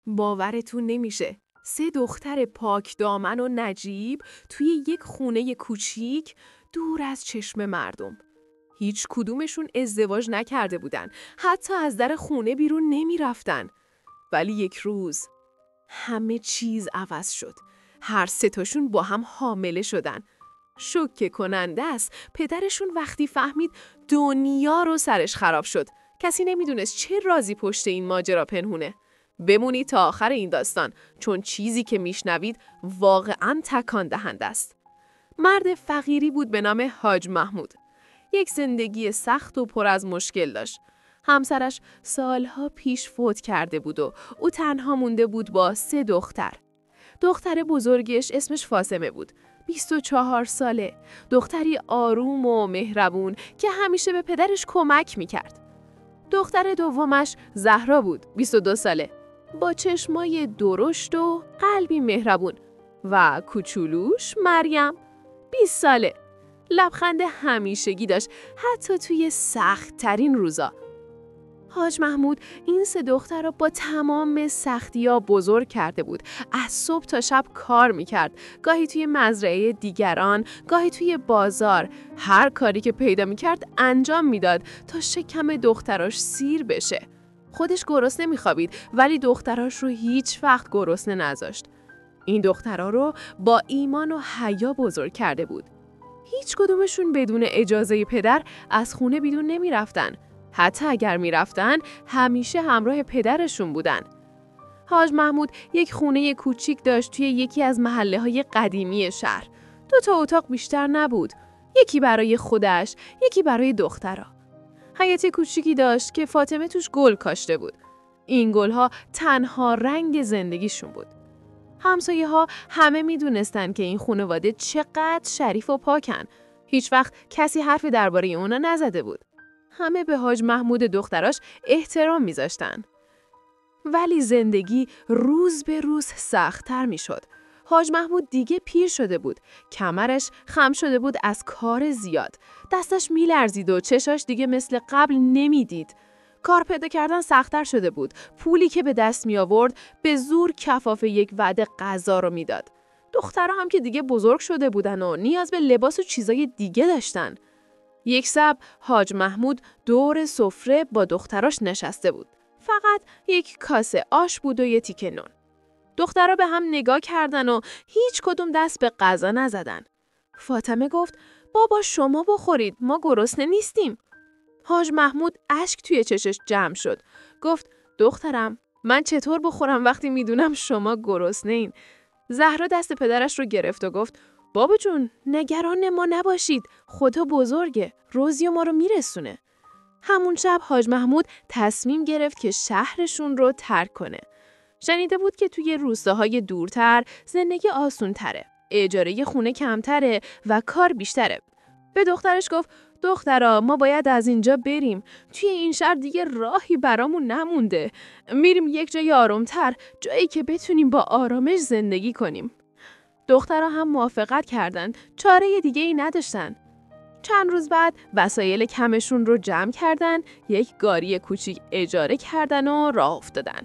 باورتون نمیشه. 3 دختر پاک دامن و نجیب توی یک خونه کوچیک دور از چشم مردم. هیچ کدومشون ازدواج نکرده بودن. حتی از در خونه بیرون نمی رفتن. ولی یک روز همه چیز عوض شد. هر 3 تاشون با هم حامله شدن. شوکه کننده است. پدرشون وقتی فهمید دنیا رو سرش خراب شد. کسی نمیدونست چه رازی پشت این ماجرا پنهونه. بمونید تا آخر این داستان، چون چیزی که میشنوید واقعاً تکان دهنده است. مرد فقیری بود به نام حاج محمود. یک زندگی سخت و پر از مشکل داشت. همسرش سالها پیش فوت کرده بود و او تنها مونده بود با 3 دختر. دختر بزرگش اسمش فاطمه بود. 24 ساله. دختری آروم و مهربون که همیشه به پدرش کمک میکرد. دختر دومش زهرا بود. 22 ساله. با چشمای درشت و قلبی مهربون. و کوچولوش مریم 20 ساله. لبخند همیشگی داشت، حتی توی سخت ترین روزا. حاج محمود این 3 دختر را با تمام سختی‌ها بزرگ کرده بود. از صبح تا شب کار میکرد. گاهی توی مزرعه دیگران، گاهی توی بازار. هر کاری که پیدا میکرد انجام میداد تا شکم دختراش سیر بشه. خودش گرسنه میخوابید ولی دختراش رو هیچ وقت گرسنه نذاشت. این دخترها رو با ایمان و حیا بزرگ کرده بود. هیچ کدومشون بدون اجازه پدر از خونه بیرون نمی رفتن. حتی اگر می رفتن همیشه همراه پدرشون بودن. حاج محمود یک خونه کوچیک داشت توی یکی از محله‌های قدیمی شهر. 2 تا اتاق بیشتر نبود. یکی برای خودش، یکی برای دخترها. حیاط کوچیکی داشت که فاطمه توش گل کاشته بود. این گل‌ها تنها رنگ زندگیشون بود. همسایه‌ها همه می‌دونستن که این خانواده چقدر شریف و پاکن. هیچ وقت کسی حرفی درباره اونا نزده بود. همه به حاج محمود دختراش احترام می‌ذاشتن. ولی زندگی روز به روز سخت‌تر می‌شد. حاج محمود دیگه پیر شده بود. کمرش خم شده بود از کار زیاد. دستش می‌لرزید و چشاش دیگه مثل قبل نمی‌دید. کار پیدا کردن سخت‌تر شده بود. پولی که به دست می آورد به زور کفاف یک وعده غذا رو میداد. دخترها هم که دیگه بزرگ شده بودن و نیاز به لباس و چیزای دیگه داشتن. یک شب حاج محمود دور سفره با دختراش نشسته بود. فقط یک کاسه آش بود و یه تیکه نون. دخترها به هم نگاه کردن و هیچ کدوم دست به غذا نزدن. فاطمه گفت بابا شما بخورید، ما گرسنه نیستیم. حاج محمود اشک توی چشش جمع شد. گفت دخترم من چطور بخورم وقتی میدونم شما گرسنه‌این؟ زهرا دست پدرش رو گرفت و گفت بابا جون نگران ما نباشید، خدا بزرگه، روزی ما رو میرسونه. همون شب حاج محمود تصمیم گرفت که شهرشون رو ترک کنه. شنیده بود که توی روستاهای دورتر زندگی آسون‌تره، اجاره خونه کمتره و کار بیشتره. به دخترش گفت دخترا ما باید از اینجا بریم. توی این شهر دیگه راهی برامون نمونده. میریم یک جای آرومتر، جایی که بتونیم با آرامش زندگی کنیم. دخترها هم موافقت کردند. چاره دیگه ای نداشتن. چند روز بعد وسایل کمشون رو جمع کردن، یک گاری کوچیک اجاره کردن و راه افتادن.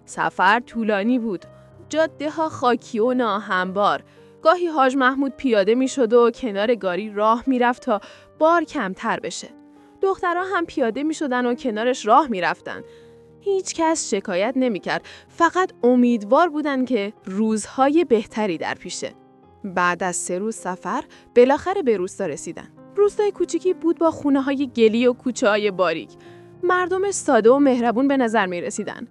سفر طولانی بود. جاده ها خاکی و ناهموار. گاهی حاج محمود پیاده می شد و کنار گاری راه می رفت تا بار کمتر بشه. دخترها هم پیاده می شدن و کنارش راه می رفتن. هیچ کس شکایت نمی کرد. فقط امیدوار بودن که روزهای بهتری در پیشه. بعد از 3 روز سفر بالاخره به روستا رسیدن. روستای کوچیکی بود با خونه های گلی و کوچه های باریک. مردمش ساده و مهربون به نظر می رسیدن.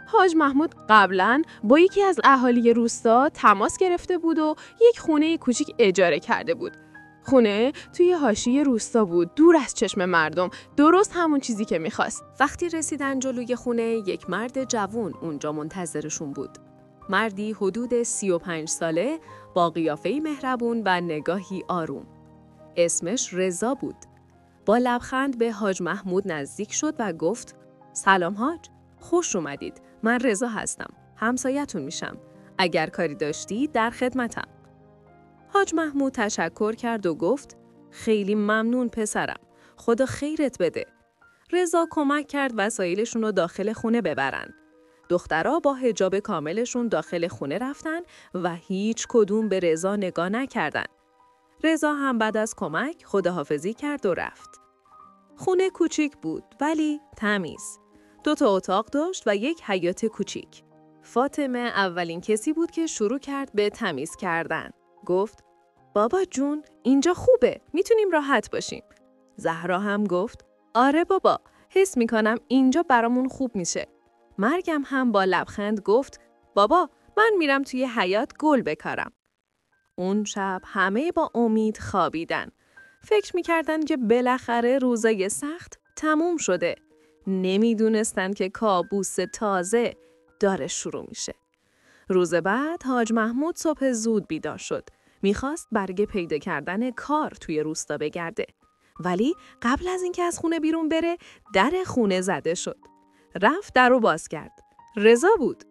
حاج محمود قبلاً با یکی از اهالی روستا تماس گرفته بود و یک خونه کوچیک اجاره کرده بود. خونه توی حاشیه روستا بود، دور از چشم مردم، درست همون چیزی که می‌خواست. وقتی رسیدن جلوی خونه، یک مرد جوان اونجا منتظرشون بود. مردی حدود 35 ساله با قیافه‌ای مهربون و نگاهی آروم. اسمش رضا بود. با لبخند به حاج محمود نزدیک شد و گفت: سلام حاج، خوش اومدید. من رضا هستم. همسایه‌تون میشم. اگر کاری داشتی در خدمتم. حاج محمود تشکر کرد و گفت: خیلی ممنون پسرم. خدا خیرت بده. رضا کمک کرد وسایلشون رو داخل خونه ببرن. دخترها با حجاب کاملشون داخل خونه رفتن و هیچ کدوم به رضا نگاه نکردن. رضا هم بعد از کمک خداحافظی کرد و رفت. خونه کوچیک بود ولی تمیز. 2 اتاق داشت و یک حیاط کوچیک. فاطمه اولین کسی بود که شروع کرد به تمیز کردن. گفت: بابا جون، اینجا خوبه، میتونیم راحت باشیم. زهرا هم گفت: آره بابا، حس میکنم اینجا برامون خوب میشه. مریم هم با لبخند گفت: بابا، من میرم توی حیاط گل بکارم. اون شب همه با امید خوابیدن. فکر میکردن که بالاخره روزای سخت تموم شده. نمیدونستن که کابوس تازه داره شروع میشه. روز بعد حاج محمود صبح زود بیدار شد. میخواست برای پیدا کردن کار توی روستا بگرده. ولی قبل از اینکه از خونه بیرون بره، در خونه زده شد. رفت در رو باز کرد. رضا بود.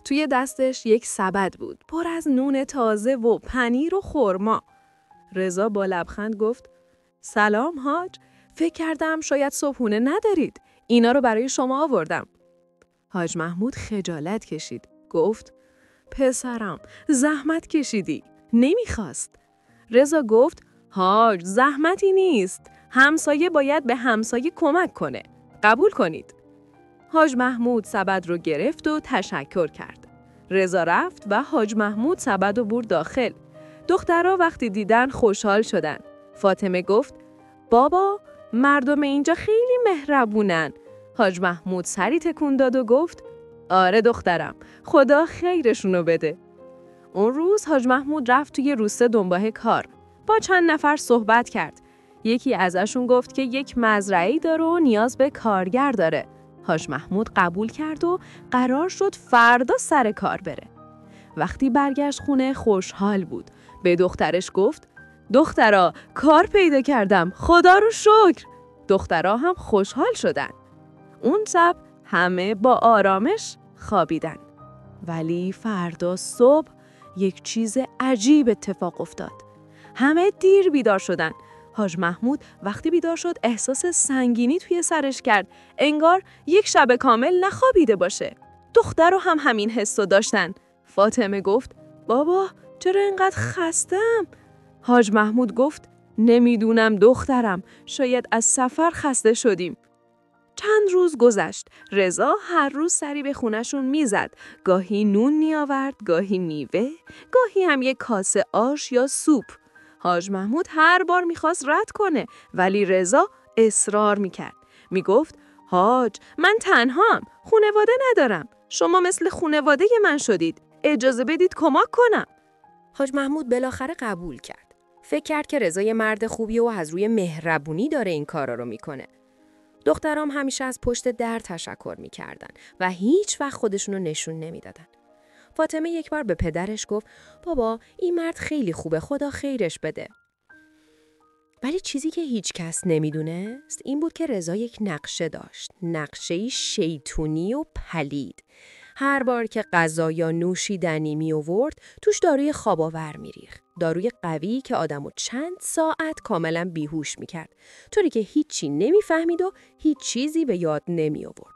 توی دستش یک سبد بود، پر از نون تازه و پنیر و خرما. رضا با لبخند گفت: سلام حاج، فکر کردم شاید صبحونه ندارید. اینا رو برای شما آوردم. حاج محمود خجالت کشید. گفت: پسرم، زحمت کشیدی. نمیخواست. رضا گفت: حاج، زحمتی نیست. همسایه باید به همسایه کمک کنه. قبول کنید. حاج محمود سبد رو گرفت و تشکر کرد. رضا رفت و حاج محمود سبد رو برد داخل. دخترها وقتی دیدن خوشحال شدن. فاطمه گفت: بابا، مردم اینجا خیلی مهربونن. حاج محمود سری تکون داد و گفت: آره دخترم، خدا خیرشونو بده. اون روز حاج محمود رفت توی روستا دنبال کار. با چند نفر صحبت کرد. یکی ازشون گفت که یک مزرعه‌ای داره و نیاز به کارگر داره. حاج محمود قبول کرد و قرار شد فردا سر کار بره. وقتی برگشت خونه خوشحال بود. به دخترش گفت: دخترا، کار پیدا کردم، خدا رو شکر. دخترا هم خوشحال شدن. اون شب همه با آرامش خوابیدن. ولی فردا صبح یک چیز عجیب اتفاق افتاد. همه دیر بیدار شدن. حاج محمود وقتی بیدار شد احساس سنگینی توی سرش کرد. انگار یک شب کامل نخوابیده باشه. دخترها هم همین حسو داشتن. فاطمه گفت: بابا، چرا اینقدر خستم؟ حاج محمود گفت: نمیدونم دخترم، شاید از سفر خسته شدیم. چند روز گذشت. رضا هر روز سری به خونشون میزد. گاهی نون میآورد، گاهی میوه، گاهی هم یک کاسه آش یا سوپ. حاج محمود هر بار میخواست رد کنه، ولی رضا اصرار میکرد. میگفت: حاج، من تنهام، خانواده ندارم. شما مثل خانواده من شدید. اجازه بدید کمک کنم. حاج محمود بالاخره قبول کرد. فکر کرد که رضا یه مرد خوبیه و از روی مهربونی داره این کارا رو میکنه. دخترام همیشه از پشت در تشکر میکردن و هیچ وقت خودشونو نشون نمیدادن. فاطمه یک بار به پدرش گفت: بابا، این مرد خیلی خوبه، خدا خیرش بده. ولی چیزی که هیچ کس نمیدونست این بود که رضا یک نقشه داشت. نقشه‌ای شیطونی و پلید. هر بار که غذا یا نوشیدنی می آورد، توش داروی خواب‌آور می‌ریخت. داروی قوی که آدمو چند ساعت کاملا بیهوش می‌کرد، طوری که هیچی نمی‌فهمید و هیچ چیزی به یاد نمی‌آورد.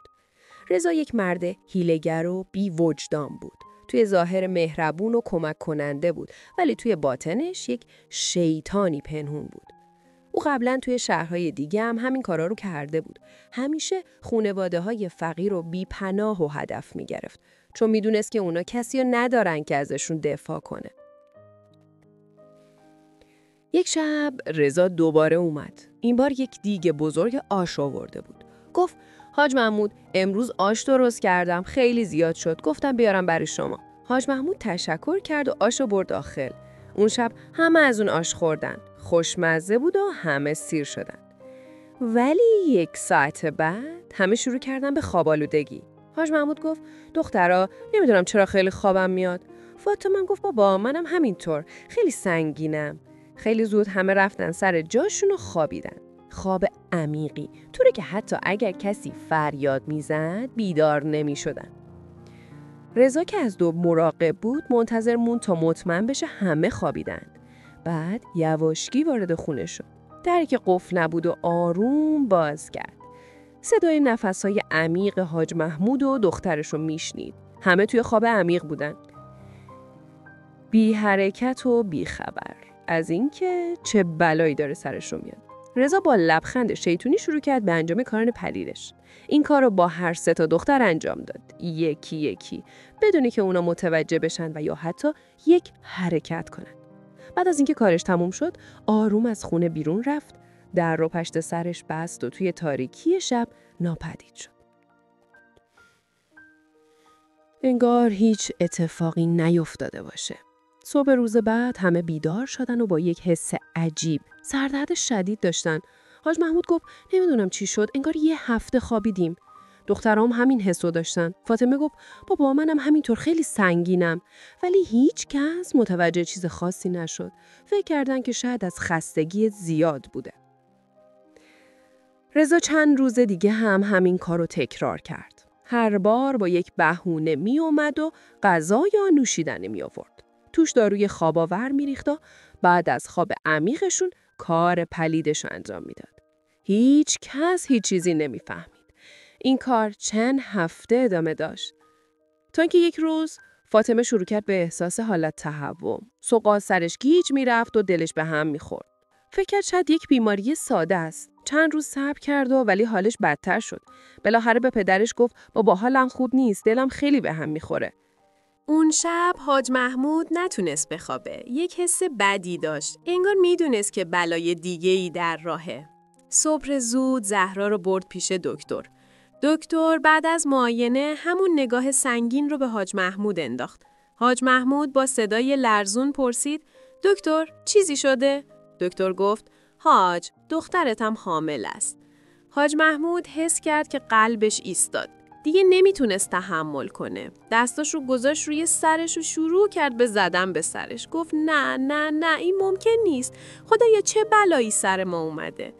رضا یک مرد حیله‌گر و بی‌وجدان بود. توی ظاهر مهربون و کمک کننده بود، ولی توی باطنش یک شیطانی پنهون بود. او قبلا توی شهرهای دیگه هم همین کارا رو کرده بود. همیشه خانواده‌های فقیر و بی‌پناه و هدف می‌گرفت، چون می‌دونست که اونا کسی رو ندارن که ازشون دفاع کنه. یک شب رضا دوباره اومد. این بار یک دیگ بزرگ آش آورده بود. گفت: حاج محمود، امروز آش درست کردم، خیلی زیاد شد، گفتم بیارم برای شما. حاج محمود تشکر کرد و آشو برد داخل. اون شب همه از اون آش خوردن. خوشمزه بود و همه سیر شدن. ولی یک ساعت بعد همه شروع کردن به خواب‌آلودگی. حاج محمود گفت: دخترا، نمیدونم چرا خیلی خوابم میاد. فاطمه گفت: بابا، منم همینطور، خیلی سنگینم. خیلی زود همه رفتن سر جاشون و خوابیدن. خواب عمیقی، طوری که حتی اگر کسی فریاد میزد بیدار نمیشدن. رضا که از دو مراقب بود منتظر موند تا مطمئن بشه همه خوابیدن. بعد یواشکی وارد خونه شد. دری که قفل نبود و آروم باز کرد. صدای نفس‌های عمیق حاج محمود و دخترش رو میشنید. همه توی خواب عمیق بودن. بی حرکت و بی خبر از اینکه چه بلایی داره سرش رو میاد. رضا با لبخند شیطونی شروع کرد به انجام کار پلیدش. این کار رو با هر 3 دختر انجام داد. یکی یکی. بدون که اونا متوجه بشن و یا حتی یک حرکت کنن. بعد از اینکه کارش تموم شد، آروم از خونه بیرون رفت، در رو پشت سرش بست و توی تاریکی شب ناپدید شد. انگار هیچ اتفاقی نیفتاده باشه. صبح روز بعد همه بیدار شدن و با یک حس عجیب، سردرد شدید داشتن. حاج محمود گفت نمیدونم چی شد، انگار یه هفته خوابیدیم. دخترام همین حسو داشتن. فاطمه گفت بابا منم همینطور خیلی سنگینم، ولی هیچ کس متوجه چیز خاصی نشد. فکر کردن که شاید از خستگی زیاد بوده. رضا چند روز دیگه هم همین کارو تکرار کرد. هر بار با یک بهونه می اومد و غذا یا نوشیدنی می آورد. توش داروی خواب آور می ریخت و بعد از خواب عمیقشون کار پلیدش انجام میداد. هیچ کس هیچ چیزی نمیفهمید. این کار چند هفته ادامه داشت. تا اینکه یک روز فاطمه شروع کرد به احساس حالت تهوع. سوقات سرش گیج میرفت و دلش به هم میخورد. فکر کرد شاید یک بیماری ساده است. چند روز صبر کرد ولی حالش بدتر شد. بالاخره به پدرش گفت بابا حالم خوب نیست، دلم خیلی به هم میخوره. اون شب حاج محمود نتونست بخوابه. یک حس بدی داشت. انگار میدونست که بلای دیگه‌ای در راهه. صبح زود زهرا رو برد پیش دکتر. دکتر بعد از معاینه همون نگاه سنگین رو به حاج محمود انداخت. حاج محمود با صدای لرزون پرسید دکتر چیزی شده؟ دکتر گفت حاج دخترتم حامل است. حاج محمود حس کرد که قلبش ایستاد. دیگه نمیتونست تحمل کنه. دستاش رو گذاشت روی سرش و شروع کرد به زدن به سرش. گفت نه نه نه این ممکن نیست. خدایا چه بلایی سر ما اومده.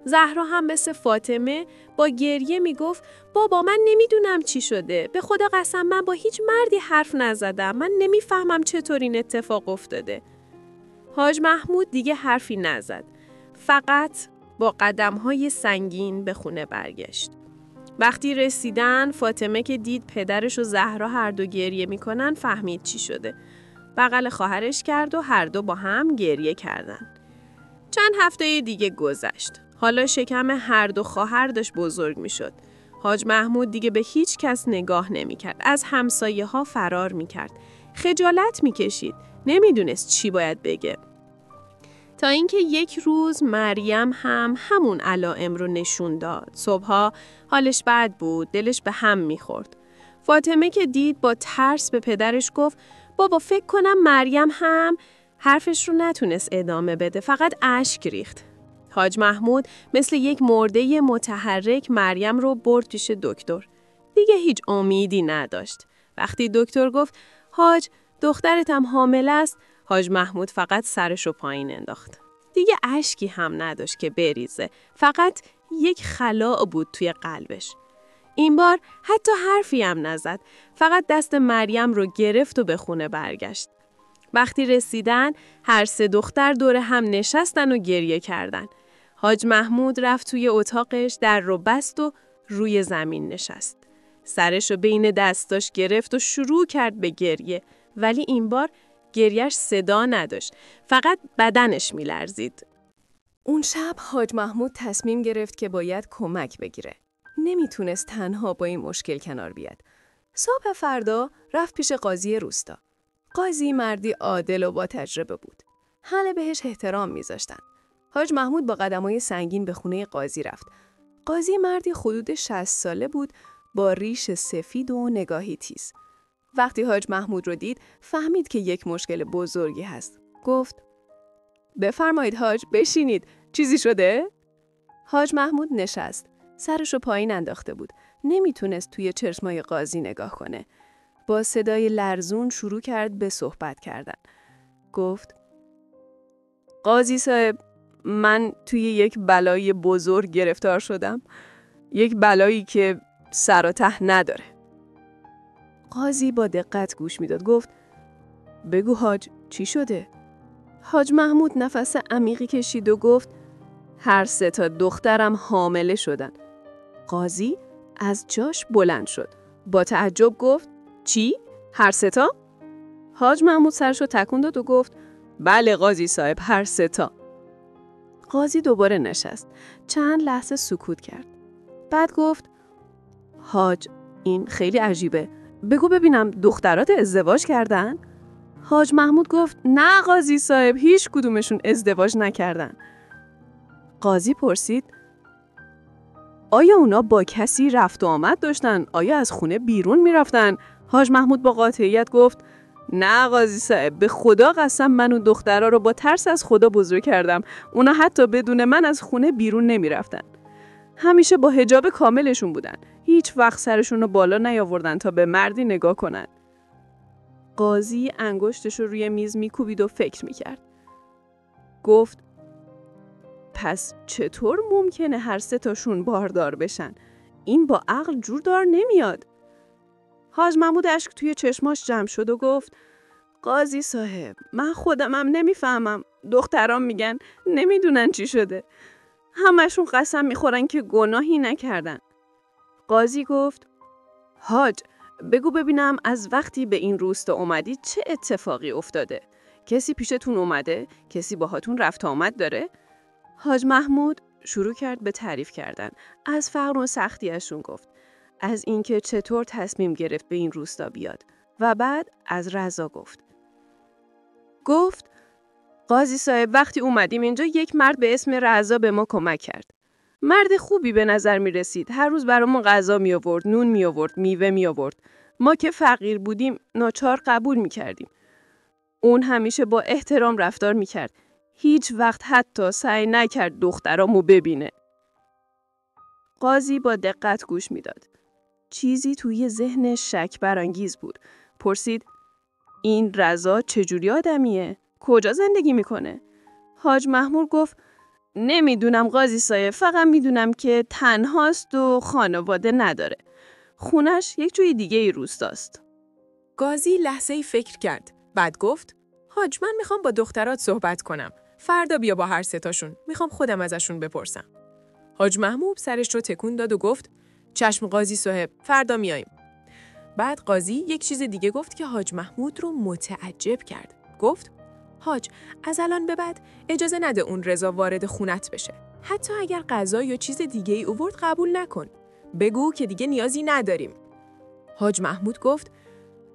زهرا هم مثل فاطمه با گریه میگفت بابا من نمیدونم چی شده. به خدا قسم من با هیچ مردی حرف نزدم. من نمیفهمم چطور این اتفاق افتاده. حاج محمود دیگه حرفی نزد. فقط با قدم‌های سنگین به خونه برگشت. وقتی رسیدن فاطمه که دید پدرش و زهرا هر دو گریه میکنن فهمید چی شده. بغل خواهرش کرد و هر دو با هم گریه کردن. چند هفته دیگه گذشت. حالا شکم هر دو خواهر داشت بزرگ میشد. حاج محمود دیگه به هیچ کس نگاه نمیکرد. از همسایه ها فرار میکرد. خجالت میکشید. نمیدونست چی باید بگه. تا اینکه یک روز مریم هم همون علائم رو نشون داد. صبحها حالش بد بود، دلش به هم میخورد. فاطمه که دید با ترس به پدرش گفت بابا فکر کنم مریم هم حرفش رو نتونست ادامه بده، فقط اشک ریخت. حاج محمود مثل یک مرده متحرک مریم رو برد پیش دکتر. دیگه هیچ امیدی نداشت. وقتی دکتر گفت حاج دخترتم حامل است، حاج محمود فقط سرش رو پایین انداخت. دیگه اشکی هم نداشت که بریزه. فقط یک خلاء بود توی قلبش. این بار حتی حرفی هم نزد. فقط دست مریم رو گرفت و به خونه برگشت. وقتی رسیدن هر 3 دختر دور هم نشستن و گریه کردن. حاج محمود رفت توی اتاقش، در رو بست و روی زمین نشست. سرش رو بین دستاش گرفت و شروع کرد به گریه. ولی این بار گریهش صدا نداشت. فقط بدنش میلرزید. اون شب حاج محمود تصمیم گرفت که باید کمک بگیره. نمیتونست تنها با این مشکل کنار بیاد. صبح فردا رفت پیش قاضی روستا. قاضی مردی عادل و با تجربه بود. همه بهش احترام میذاشتن. حاج محمود با قدمای سنگین به خونه قاضی رفت. قاضی مردی حدود 60 ساله بود با ریش سفید و نگاهی تیز. وقتی حاج محمود رو دید فهمید که یک مشکل بزرگی هست. گفت بفرمایید حاج بشینید. چیزی شده؟ حاج محمود نشست. سرشو پایین انداخته بود. نمیتونست توی چشمای قاضی نگاه کنه. با صدای لرزون شروع کرد به صحبت کردن. گفت قاضی صاحب من توی یک بلای بزرگ گرفتار شدم. یک بلایی که سر و ته نداره. قاضی با دقت گوش میداد. گفت بگو حاج چی شده؟ حاج محمود نفس عمیقی کشید و گفت هر 3 دخترم حامله شدن. قاضی از جاش بلند شد. با تعجب گفت چی؟ هر سه تا؟ حاج محمود سرشو تکون داد و گفت بله قاضی صاحب، هر سه تا. قاضی دوباره نشست. چند لحظه سکوت کرد. بعد گفت حاج، این خیلی عجیبه. بگو ببینم دخترات ازدواج کردن؟ حاج محمود گفت نه قاضی صاحب، هیچ کدومشون ازدواج نکردن. قاضی پرسید آیا اونا با کسی رفت و آمد داشتن؟ آیا از خونه بیرون میرفتن؟ حاج محمود با قاطعیت گفت نه قاضی صاحب، به خدا قسم من اون دخترها رو با ترس از خدا بزرگ کردم. اونا حتی بدون من از خونه بیرون نمیرفتن. همیشه با حجاب کاملشون بودن. هیچ وقت سرشون رو بالا نیاوردن تا به مردی نگاه کنن. قاضی انگشتش رو روی میز میکوبید و فکر میکرد. گفت پس چطور ممکنه هر سه تاشون باردار بشن؟ این با عقل جور دار نمیاد. حاج محمود اشک توی چشماش جمع شد و گفت قاضی صاحب، من خودمم نمیفهمم. دخترام میگن نمیدونن چی شده. همشون قسم میخورن که گناهی نکردن. قاضی گفت حاج، بگو ببینم از وقتی به این روستا اومدی چه اتفاقی افتاده؟ کسی پیشتون اومده؟ کسی باهاتون رفت آمد داره؟ حاج محمود شروع کرد به تعریف کردن. از فقر و سختیشون گفت. از اینکه چطور تصمیم گرفت به این روستا بیاد و بعد از رضا گفت قاضی صاحب، وقتی اومدیم اینجا یک مرد به اسم رضا به ما کمک کرد. مرد خوبی به نظر می رسید. هر روز برامون غذا می آورد، نون می آورد، میوه می آورد. ما که فقیر بودیم ناچار قبول می کردیم. اون همیشه با احترام رفتار می کرد. هیچ وقت حتی سعی نکرد دخترامو ببینه. قاضی با دقت گوش می داد. چیزی توی ذهنش شک برانگیز بود. پرسید این رضا چجوری آدمیه؟ کجا زندگی میکنه؟ حاج محمود گفت نمیدونم قاضی صاحب، فقط میدونم که تنهاست و خانواده نداره. خونش یک جای دیگه ای روستاست. قاضی لحظه‌ای فکر کرد. بعد گفت حاج، من میخوام با دخترات صحبت کنم. فردا بیا با هر سه تاشون. میخوام خودم ازشون بپرسم. حاج محمود سرش رو تکون داد و گفت چشم قاضی صاحب، فردا میایم. بعد قاضی یک چیز دیگه گفت که حاج محمود رو متعجب کرد. گفت حاج، از الان به بعد اجازه نده اون رضا وارد خونت بشه. حتی اگر غذا یا چیز دیگه ای آورد قبول نکن. بگو که دیگه نیازی نداریم. حاج محمود گفت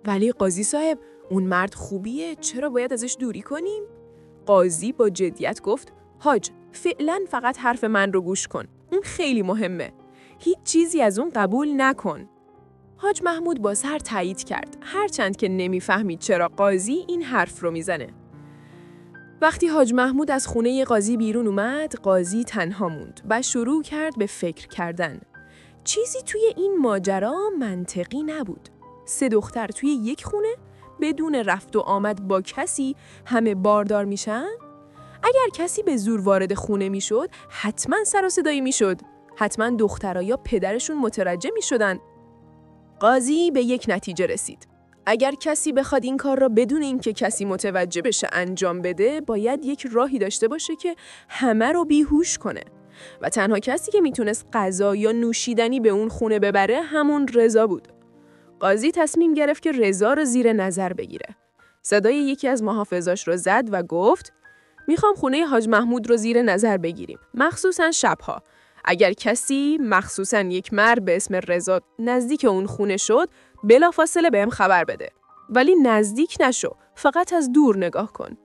ولی قاضی صاحب، اون مرد خوبیه، چرا باید ازش دوری کنیم؟ قاضی با جدیت گفت حاج، فعلا فقط حرف من رو گوش کن. اون خیلی مهمه. هیچ چیزی از اون قبول نکن. حاج محمود با سر تایید کرد، هرچند که نمیفهمید چرا قاضی این حرف رو میزنه. وقتی حاج محمود از خونه قاضی بیرون اومد، قاضی تنها موند و شروع کرد به فکر کردن. چیزی توی این ماجرا منطقی نبود. 3 دختر توی یک خونه بدون رفت و آمد با کسی همه باردار میشن؟ اگر کسی به زور وارد خونه میشد، حتما سر و صدایی میشد. حتما دخترها یا پدرشون متوجه میشدن. قاضی به یک نتیجه رسید. اگر کسی بخواد این کار را بدون اینکه کسی متوجه بشه انجام بده، باید یک راهی داشته باشه که همه رو بیهوش کنه. و تنها کسی که میتونست غذا یا نوشیدنی به اون خونه ببره همون رضا بود. قاضی تصمیم گرفت که رضا رو زیر نظر بگیره. صدای یکی از محافظاش رو زد و گفت میخوام خونه حاج محمود رو زیر نظر بگیریم، مخصوصاً شبها. اگر کسی، مخصوصاً یک مرد به اسم رضا نزدیک اون خونه شد، بلافاصله بهم خبر بده. ولی نزدیک نشو، فقط از دور نگاه کن.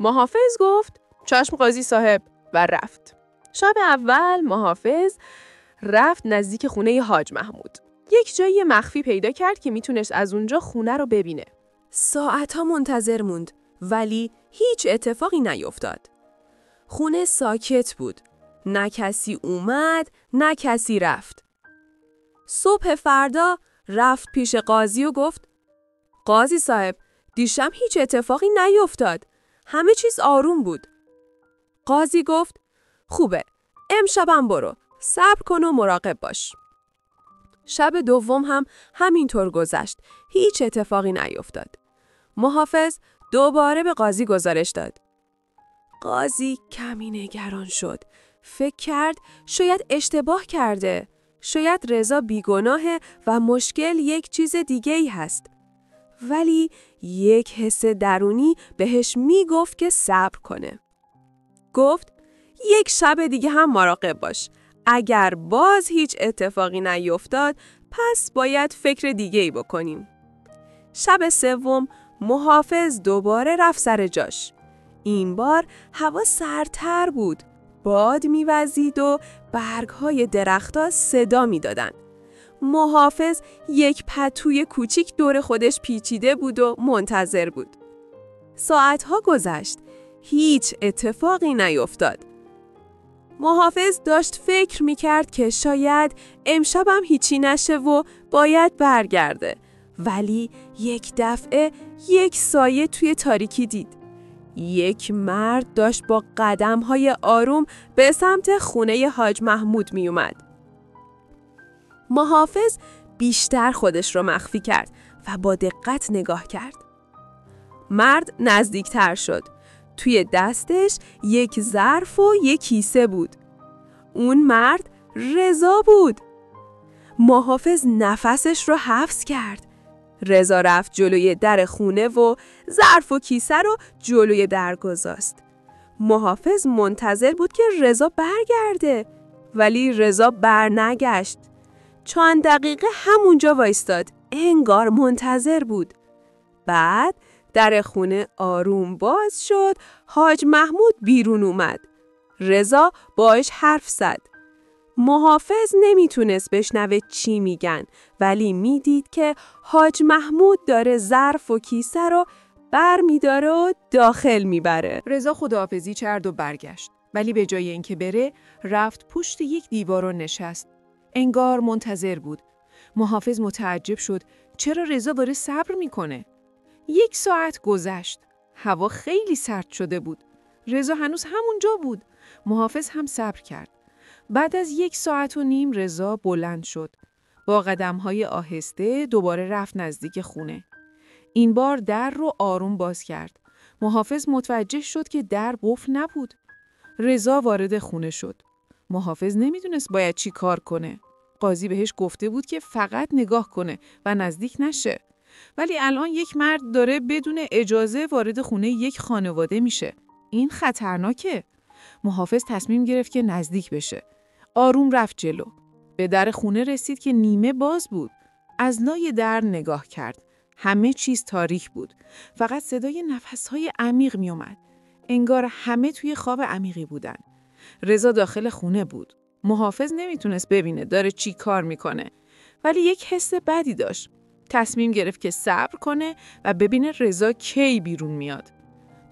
محافظ گفت چشم قاضی صاحب و رفت. شب اول محافظ رفت نزدیک خونه حاج محمود. یک جای مخفی پیدا کرد که میتونست از اونجا خونه رو ببینه. ساعتها منتظر موند، ولی هیچ اتفاقی نیفتاد. خونه ساکت بود. نه کسی اومد، نه کسی رفت. صبح فردا رفت پیش قاضی و گفت قاضی صاحب، دیشب هیچ اتفاقی نیفتاد. همه چیز آروم بود. قاضی گفت خوبه، امشبم برو. صبر کن و مراقب باش. شب دوم هم همینطور گذشت. هیچ اتفاقی نیفتاد. محافظ دوباره به قاضی گزارش داد. قاضی کمی نگران شد. فکر کرد شاید اشتباه کرده. شاید رضا بیگناهه و مشکل یک چیز دیگه‌ای هست. ولی یک حس درونی بهش میگفت که صبر کنه. گفت یک شب دیگه هم مراقب باش. اگر باز هیچ اتفاقی نیفتاد، پس باید فکر دیگه‌ای بکنیم. شب سوم محافظ دوباره رفت سر جاش. این بار هوا سردتر بود. باد میوزید و برگ‌های درخت‌ها صدا می‌دادن. محافظ یک پتوی کوچیک دور خودش پیچیده بود و منتظر بود. ساعت‌ها گذشت. هیچ اتفاقی نیفتاد. محافظ داشت فکر می‌کرد که شاید امشبم هیچی نشه و باید برگرده. ولی یک دفعه یک سایه توی تاریکی دید. یک مرد داشت با قدم‌های آروم به سمت خونه حاج محمود می اومد. محافظ بیشتر خودش رو مخفی کرد و با دقت نگاه کرد. مرد نزدیکتر شد. توی دستش یک ظرف و یک کیسه بود. اون مرد رضا بود. محافظ نفسش رو حبس کرد. رضا رفت جلوی در خونه و ظرف و کیسه رو جلوی در گذاشت. محافظ منتظر بود که رضا برگرده، ولی رضا برنگشت. چند دقیقه همونجا وایستاد، انگار منتظر بود. بعد در خونه آروم باز شد. حاج محمود بیرون اومد. رضا باهاش حرف زد. محافظ نمیتونست بشنوه چی میگن، ولی میدید که حاج محمود داره ظرف و کیسه رو بر میداره و داخل میبره. رضا خداحافظی کرد و برگشت. ولی به جای اینکه بره، رفت پشت یک دیوار و نشست. انگار منتظر بود. محافظ متعجب شد. چرا رضا داره صبر میکنه؟ 1 ساعت گذشت. هوا خیلی سرد شده بود. رضا هنوز همونجا بود. محافظ هم صبر کرد. بعد از 1.5 ساعت رضا بلند شد. با قدم‌های آهسته دوباره رفت نزدیک خونه. این بار در رو آروم باز کرد. محافظ متوجه شد که در قفل نبود. رضا وارد خونه شد. محافظ نمیدونست باید چی کار کنه. قاضی بهش گفته بود که فقط نگاه کنه و نزدیک نشه. ولی الان یک مرد داره بدون اجازه وارد خونه یک خانواده میشه. این خطرناکه. محافظ تصمیم گرفت که نزدیک بشه. آروم رفت جلو. به در خونه رسید که نیمه باز بود. از لای در نگاه کرد. همه چیز تاریک بود. فقط صدای نفس‌های عمیق می اومد. انگار همه توی خواب عمیقی بودن. رضا داخل خونه بود. محافظ نمیتونست ببینه داره چی کار میکنه. ولی یک حس بدی داشت. تصمیم گرفت که صبر کنه و ببینه رضا کی بیرون میاد.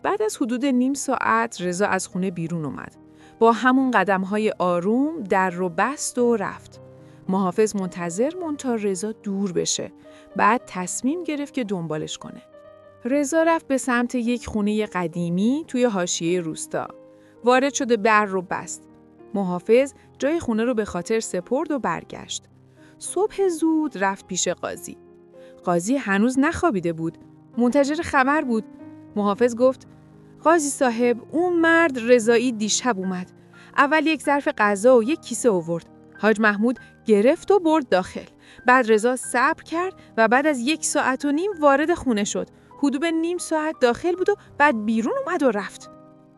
بعد از حدود 1/2 ساعت رضا از خونه بیرون اومد. با همون قدم‌های آروم در رو بست و رفت. محافظ منتظر موند تا رضا دور بشه. بعد تصمیم گرفت که دنبالش کنه. رضا رفت به سمت یک خونه قدیمی توی حاشیه روستا. وارد شده در رو بست. محافظ جای خونه رو به خاطر سپرد و برگشت. صبح زود رفت پیش قاضی. قاضی هنوز نخوابیده بود. منتظر خبر بود. محافظ گفت: قاضی صاحب، اون مرد رضایی دیشب اومد. اول یک ظرف غذا و یک کیسه آورد. حاج محمود گرفت و برد داخل. بعد رضا صبر کرد و بعد از 1.5 ساعت وارد خونه شد. حدود 1/2 ساعت داخل بود و بعد بیرون اومد و رفت.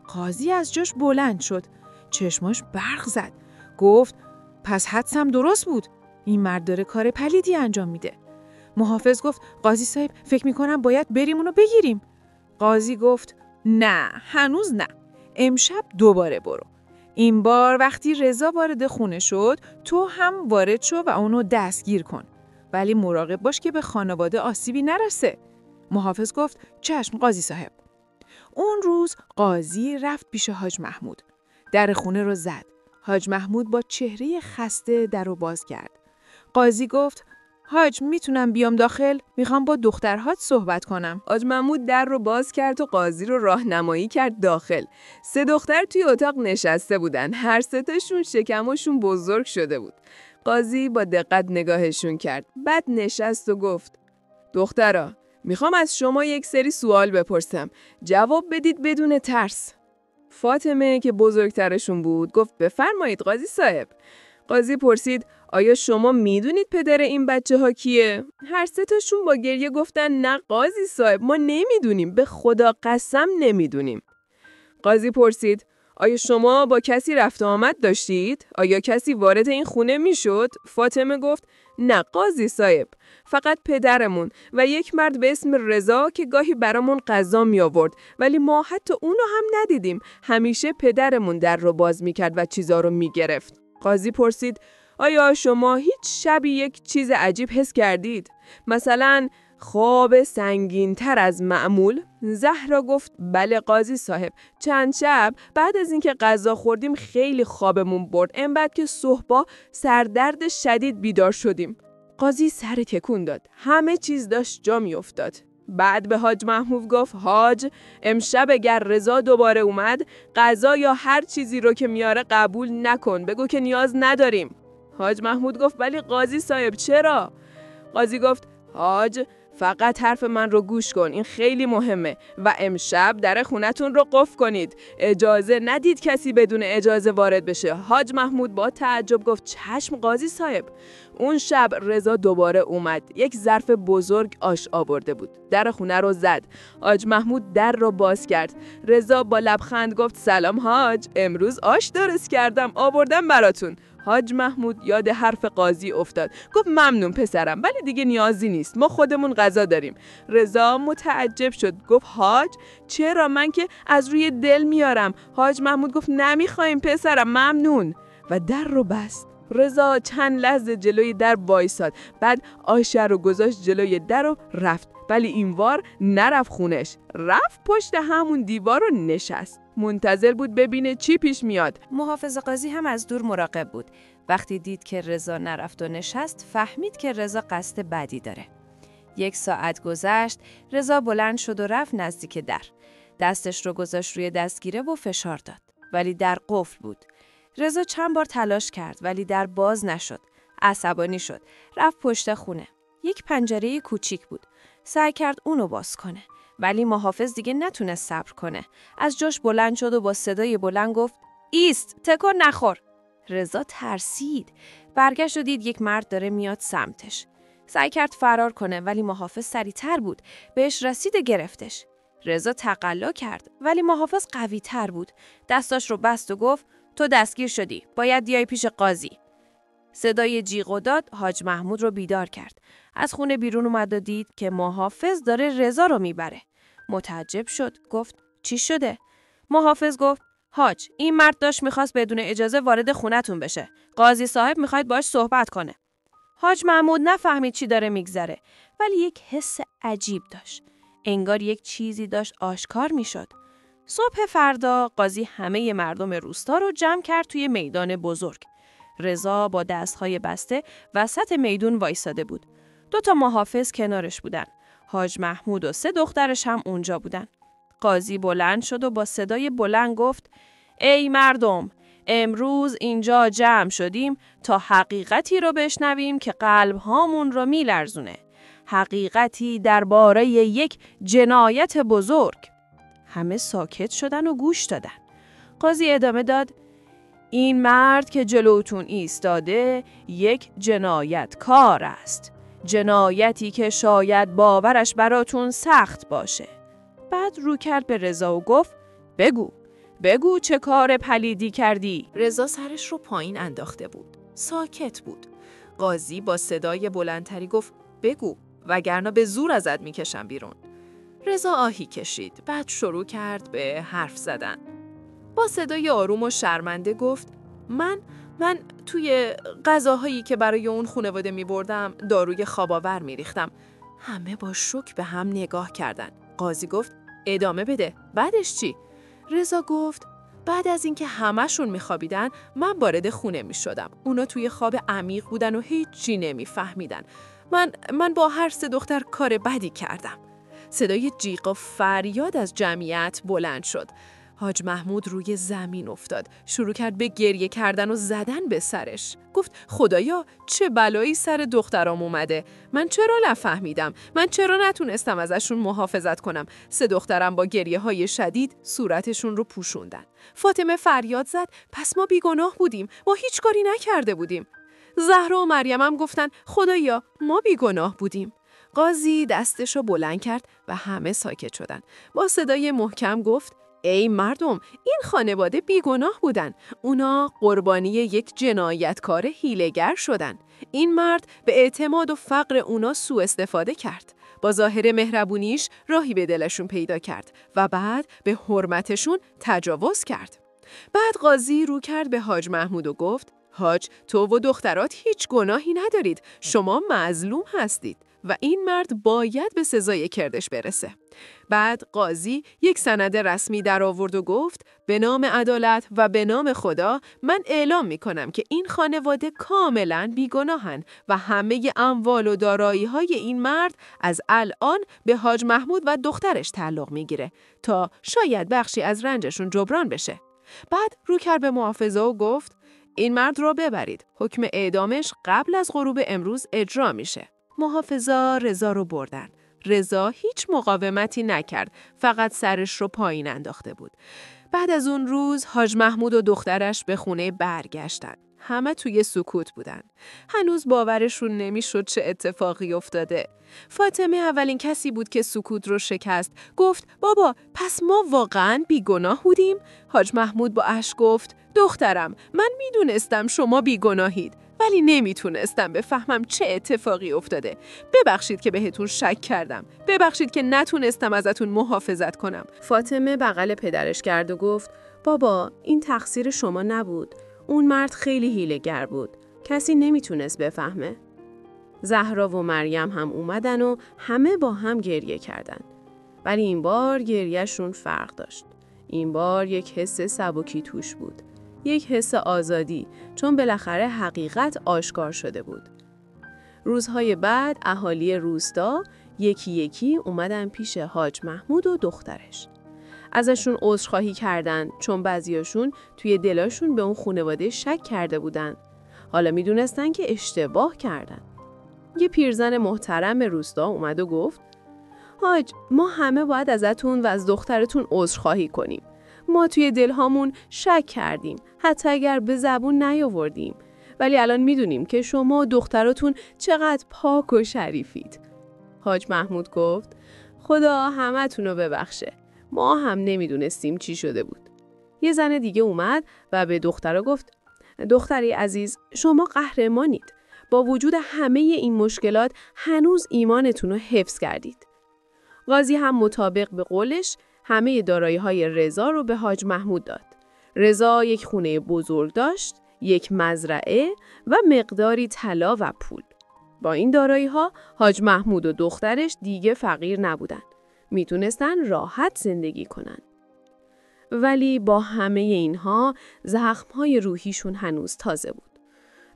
قاضی از جاش بلند شد. چشماش برق زد. گفت: پس حدسم درست بود. این مرد داره کار پلیدی انجام میده. محافظ گفت: قاضی صاحب، فکر میکنم باید بریم اونو بگیریم. قاضی گفت: نه، هنوز نه. امشب دوباره برو. این بار وقتی رضا وارد خونه شد، تو هم وارد شو و اونو دستگیر کن. ولی مراقب باش که به خانواده آسیبی نرسه. محافظ گفت: چشم قاضی صاحب. اون روز قاضی رفت پیش حاج محمود. در خونه رو زد. حاج محمود با چهره خسته در رو باز کرد. قاضی گفت: حاج، میتونم بیام داخل؟ میخوام با دخترهات صحبت کنم. حاج محمود در رو باز کرد و قاضی رو راهنمایی کرد داخل. 3 دختر توی اتاق نشسته بودن. هر 3 تاشون شکمشون بزرگ شده بود. قاضی با دقت نگاهشون کرد. بعد نشست و گفت: دخترا، میخوام از شما یک سری سوال بپرسم. جواب بدید بدون ترس. فاطمه که بزرگترشون بود گفت: بفرمایید قاضی صاحب. قاضی پرسید: آیا شما میدونید پدر این بچه ها کیه؟ هر سه تاشون با گریه گفتن نه قاضی صاحب، ما نمیدونیم، به خدا قسم نمیدونیم. قاضی پرسید آیا شما با کسی رفت و آمد داشتید؟ آیا کسی وارد این خونه میشد؟ فاطمه گفت نه قاضی صاحب، فقط پدرمون و یک مرد به اسم رضا که گاهی برامون غذا می آورد، ولی ما حتی اونو هم ندیدیم. همیشه پدرمون در رو باز میکرد و چیزا رو میگرفت. قاضی پرسید آیا شما هیچ شبی یک چیز عجیب حس کردید؟ مثلا خواب سنگین‌تر از معمول؟ زهرا گفت بله قاضی صاحب، چند شب بعد از اینکه غذا خوردیم خیلی خوابمون برد، اینقدر که صبح سردرد شدید بیدار شدیم. قاضی سر تکون داد. همه چیز داشت جا می افتاد. بعد به حاج محمود گفت حاج، امشب اگر رضا دوباره اومد غذا یا هر چیزی رو که میاره قبول نکن، بگو که نیاز نداریم. حاج محمود گفت ولی قاضی صاحب چرا؟ قاضی گفت حاج فقط حرف من رو گوش کن، این خیلی مهمه و امشب در خونتون رو قفل کنید، اجازه ندید کسی بدون اجازه وارد بشه. حاج محمود با تعجب گفت چشم قاضی صاحب. اون شب رضا دوباره اومد، یک ظرف بزرگ آش آورده بود، در خونه رو زد. حاج محمود در رو باز کرد. رضا با لبخند گفت سلام حاج، امروز آش درست کردم آوردم براتون. حاج محمود یاد حرف قاضی افتاد، گفت ممنون پسرم، ولی دیگه نیازی نیست، ما خودمون غذا داریم. رضا متعجب شد، گفت حاج چرا؟ من که از روی دل میارم. حاج محمود گفت نمیخوایم پسرم، ممنون، و در رو بست. رضا چند لحظه جلوی در وایساد، بعد آش رو گذاشت جلوی در و رفت، ولی این بار نرفت خونش، رفت پشت همون دیوار و نشست. منتظر بود ببینه چی پیش میاد. محافظ قاضی هم از دور مراقب بود. وقتی دید که رضا نرفت و نشست، فهمید که رضا قصد بدی داره. 1 ساعت گذشت، رضا بلند شد و رفت نزدیک در. دستش رو گذاشت روی دستگیره و فشار داد، ولی در قفل بود. رضا چند بار تلاش کرد ولی در باز نشد. عصبانی شد. رفت پشت خونه. یک پنجره کوچیک بود. سعی کرد اونو باز کنه. ولی محافظ دیگه نتونست صبر کنه. از جاش بلند شد و با صدای بلند گفت ایست، تکون نخور. رضا ترسید. برگشت و دید یک مرد داره میاد سمتش. سعی کرد فرار کنه ولی محافظ سریع‌تر بود. بهش رسید و گرفتش. رضا تقلا کرد ولی محافظ قوی تر بود. دستاش رو بست و گفت تو دستگیر شدی، باید بیای پیش قاضی. صدای جیغ و داد حاج محمود رو بیدار کرد. از خونه بیرون اومد و دید که محافظ داره رضا رو میبره. متعجب شد، گفت چی شده؟ محافظ گفت حاج، این مرد داشت میخواست بدون اجازه وارد خونتون بشه. قاضی صاحب میخواید باهاش صحبت کنه. حاج محمود نفهمید چی داره میگذره، ولی یک حس عجیب داشت. انگار یک چیزی داشت آشکار میشد. صبح فردا قاضی همه مردم روستا رو جمع کرد توی میدان بزرگ. رضا با دستهای بسته وسط میدون وایساده بود. 2 محافظ کنارش بودن. حاج محمود و 3 دخترش هم اونجا بودن. قاضی بلند شد و با صدای بلند گفت ای مردم، امروز اینجا جمع شدیم تا حقیقتی رو بشنویم که قلب هامون رو میلرزونه. حقیقتی درباره یک جنایت بزرگ. همه ساکت شدن و گوش دادن. قاضی ادامه داد این مرد که جلوتون ایستاده یک جنایتکار است. جنایتی که شاید باورش براتون سخت باشه. بعد رو کرد به رضا و گفت بگو چه کار پلیدی کردی؟ رضا سرش رو پایین انداخته بود. ساکت بود. قاضی با صدای بلندتری گفت بگو وگرنه به زور ازت میکشم بیرون. رضا آهی کشید. بعد شروع کرد به حرف زدن. با صدای آروم و شرمنده گفت من توی غذاهایی که برای اون خانواده می‌بردم داروی خواب‌آور می‌ریختم. همه با شوک به هم نگاه کردن. قاضی گفت ادامه بده. بعدش چی؟ رضا گفت بعد از اینکه همه‌شون می‌خوابیدن من وارد خونه می‌شدم. اونا توی خواب عمیق بودن و هیچی نمی‌فهمیدن. من با هر 3 دختر کار بدی کردم. صدای جیغ و فریاد از جمعیت بلند شد. حاج محمود روی زمین افتاد. شروع کرد به گریه کردن و زدن به سرش. گفت خدایا چه بلایی سر دخترام اومده. من چرا نفهمیدم؟ من چرا نتونستم ازشون محافظت کنم؟ 3 دخترم با گریه های شدید صورتشون رو پوشوندن. فاطمه فریاد زد پس ما بیگناه بودیم. ما هیچ کاری نکرده بودیم. زهرا و مریم هم گفتن خدایا ما بیگناه بودیم. قاضی دستشو بلند کرد و همه ساکت شدن. با صدای محکم گفت ای مردم، این خانواده بیگناه بودن. اونا قربانی یک جنایتکار هیله‌گر شدن. این مرد به اعتماد و فقر اونا سوء استفاده کرد. با ظاهر مهربونیش راهی به دلشون پیدا کرد و بعد به حرمتشون تجاوز کرد. بعد قاضی رو کرد به حاج محمود و گفت حاج، تو و دخترات هیچ گناهی ندارید. شما مظلوم هستید و این مرد باید به سزای کردش برسه. بعد قاضی یک سند رسمی در آورد و گفت به نام عدالت و به نام خدا من اعلام می کنم که این خانواده کاملا بیگناهن و همه اموال و دارایی‌های این مرد از الان به حاج محمود و دخترش تعلق می گیره تا شاید بخشی از رنجشون جبران بشه. بعد رو کرد به محافظه و گفت این مرد رو ببرید. حکم اعدامش قبل از غروب امروز اجرا میشه. محافظا رضا رو بردن. رضا هیچ مقاومتی نکرد، فقط سرش رو پایین انداخته بود. بعد از اون روز حاج محمود و دخترش به خونه برگشتن. همه توی سکوت بودن. هنوز باورشون نمیشد چه اتفاقی افتاده. فاطمه اولین کسی بود که سکوت رو شکست. گفت بابا پس ما واقعاً بیگناه بودیم؟ حاج محمود با اشک گفت دخترم، من میدونستم شما بیگناهید، ولی نمیتونستم بفهمم چه اتفاقی افتاده. ببخشید که بهتون شک کردم. ببخشید که نتونستم ازتون محافظت کنم. فاطمه بغل پدرش کرد و گفت بابا این تقصیر شما نبود. اون مرد خیلی حیله‌گر بود. کسی نمیتونست بفهمه. زهرا و مریم هم اومدن و همه با هم گریه کردن. ولی این بار گریهشون فرق داشت. این بار یک حس سبکی توش بود. یک حس آزادی، چون بالاخره حقیقت آشکار شده بود. روزهای بعد اهالی روستا یکی یکی اومدن پیش حاج محمود و دخترش. ازشون عذرخواهی کردن چون بعضیاشون توی دلاشون به اون خانواده شک کرده بودن. حالا میدونستن که اشتباه کردن. یه پیرزن محترم روستا اومد و گفت حاج، ما همه باید ازتون و از دخترتون عذرخواهی کنیم. ما توی دلهامون شک کردیم، حتی اگر به زبون نیاوردیم. ولی الان میدونیم که شما و دختراتون چقدر پاک و شریفید. حاج محمود گفت خدا همتون رو ببخشه. ما هم نمیدونستیم چی شده بود. یه زن دیگه اومد و به دخترها گفت دختری عزیز، شما قهرمانید. با وجود همه این مشکلات هنوز ایمانتون رو حفظ کردید. قاضی هم مطابق به قولش همه دارایی‌های رضا رو به حاج محمود داد. رضا یک خونه بزرگ داشت، یک مزرعه و مقداری طلا و پول. با این دارایی‌ها حاج محمود و دخترش دیگه فقیر نبودن. میتونستن راحت زندگی کنن. ولی با همه اینها زخم‌های روحیشون هنوز تازه بود.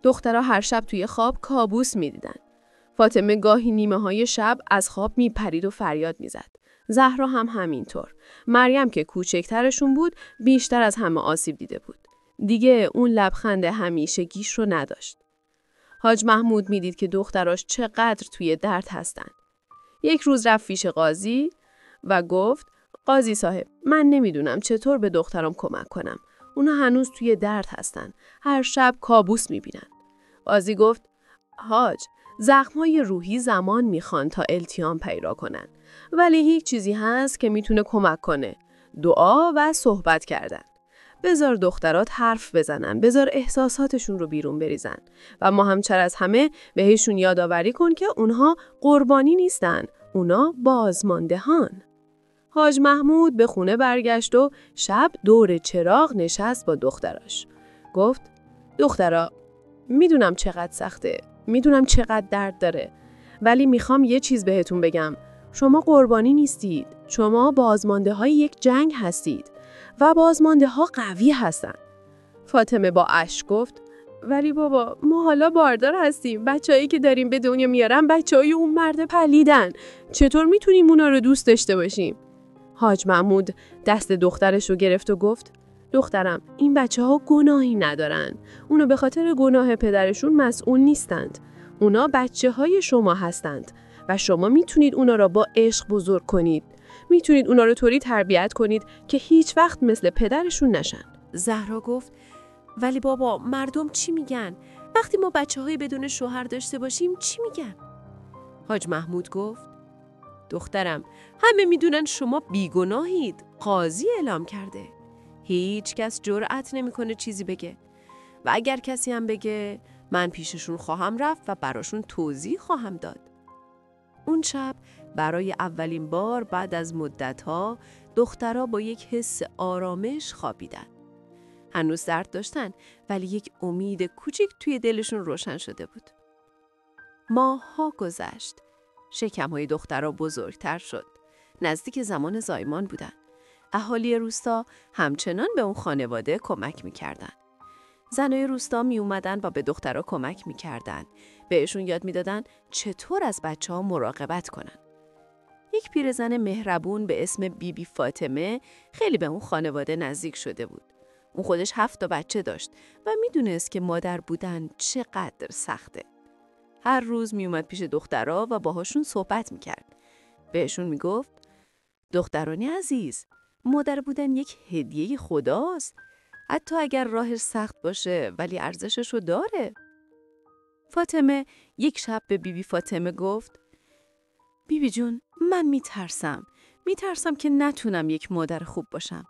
دخترها هر شب توی خواب کابوس می‌دیدن. فاطمه گاهی نیمه‌های شب از خواب میپرید و فریاد میزد. زهرا هم همینطور. مریم که کوچکترشون بود بیشتر از همه آسیب دیده بود. دیگه اون لبخند همیشگیش رو نداشت. حاج محمود میدید که دختراش چقدر توی درد هستن. یک روز رفت پیش قاضی و گفت قاضی صاحب، من نمیدونم چطور به دخترام کمک کنم. اونا هنوز توی درد هستن. هر شب کابوس میبینن. قاضی گفت حاج، زخم‌های روحی زمان میخوان تا التیام پیدا کنن. ولی هیچ چیزی هست که میتونه کمک کنه. دعا و صحبت کردن. بذار دخترات حرف بزنن. بذار احساساتشون رو بیرون بریزن. و مهمتر از همه بهشون یادآوری کن که اونها قربانی نیستن. اونا بازماندهان. حاج محمود به خونه برگشت و شب دور چراغ نشست با دختراش. گفت دخترا، میدونم چقدر سخته. میدونم چقدر درد داره. ولی میخوام یه چیز بهتون بگم. شما قربانی نیستید. شما بازمانده های یک جنگ هستید. و بازمانده ها قوی هستن. فاطمه با اشک گفت ولی بابا، ما حالا باردار هستیم. بچه‌هایی که داریم به دنیا میارن بچه‌های اون مرد پلیدن. چطور میتونیم اونا رو دوست داشته باشیم؟ حاج محمود دست دخترش رو گرفت و گفت دخترم، این بچه‌ها گناهی ندارن. اونا به خاطر گناه پدرشون مسئول نیستند. اونا بچه‌های شما هستند و شما میتونید اونا را با عشق بزرگ کنید. میتونید اونا رو طوری تربیت کنید که هیچ وقت مثل پدرشون نشن. زهرا گفت ولی بابا، مردم چی میگن؟ وقتی ما بچه‌های بدون شوهر داشته باشیم چی میگن؟ حاج محمود گفت دخترم، همه میدونن شما بیگناهید. قاضی اعلام کرده. هیچ کس جرأت نمیکنه چیزی بگه. و اگر کسی هم بگه، من پیششون خواهم رفت و براشون توضیح خواهم داد. اون شب برای اولین بار بعد از مدت‌ها دخترها با یک حس آرامش خوابیدن. هنوز درد داشتن ولی یک امید کوچیک توی دلشون روشن شده بود. ماه‌ها گذشت. شکم‌های دخترها بزرگتر شد. نزدیک زمان زایمان بودن. اهالی روستا همچنان به اون خانواده کمک می‌کردن. زنای روستا می اومدن و به دخترها کمک می‌کردن. بهشون یاد می‌دادن چطور از بچه‌ها مراقبت کنن. یک پیرزن مهربون به اسم بیبی فاطمه خیلی به اون خانواده نزدیک شده بود. اون خودش 7 تا بچه داشت و میدونست که مادر بودن چقدر سخته. هر روز میومد پیش دخترها و باهاشون صحبت میکرد. بهشون میگفت دخترانی عزیز، مادر بودن یک هدیه خداست. حتی اگر راهش سخت باشه ولی ارزششو داره. فاطمه یک شب به بیبی فاطمه گفت بیبی جون، من میترسم که نتونم یک مادر خوب باشم.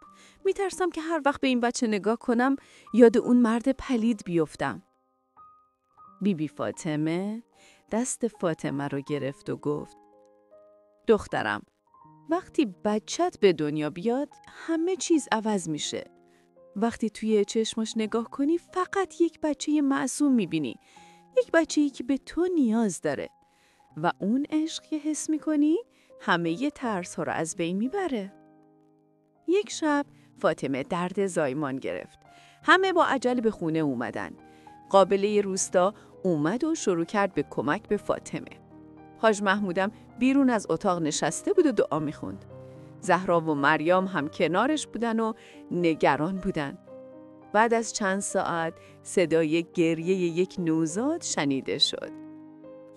میترسم که هر وقت به این بچه نگاه کنم یاد اون مرد پلید بیفتم. بیبی فاطمه دست فاطمه رو گرفت و گفت دخترم، وقتی بچت به دنیا بیاد همه چیز عوض میشه. وقتی توی چشماش نگاه کنی فقط یک بچه معصوم میبینی. یک بچه‌ای که به تو نیاز داره. و اون عشق که حس میکنی همه ی ترس‌ها رو از بین میبره. یک شب فاطمه درد زایمان گرفت. همه با عجله به خونه اومدن. قابله روستا اومد و شروع کرد به کمک به فاطمه. حاج محمودم بیرون از اتاق نشسته بود و دعا میخوند. زهرا و مریم هم کنارش بودن و نگران بودن. بعد از چند ساعت صدای گریه یک نوزاد شنیده شد.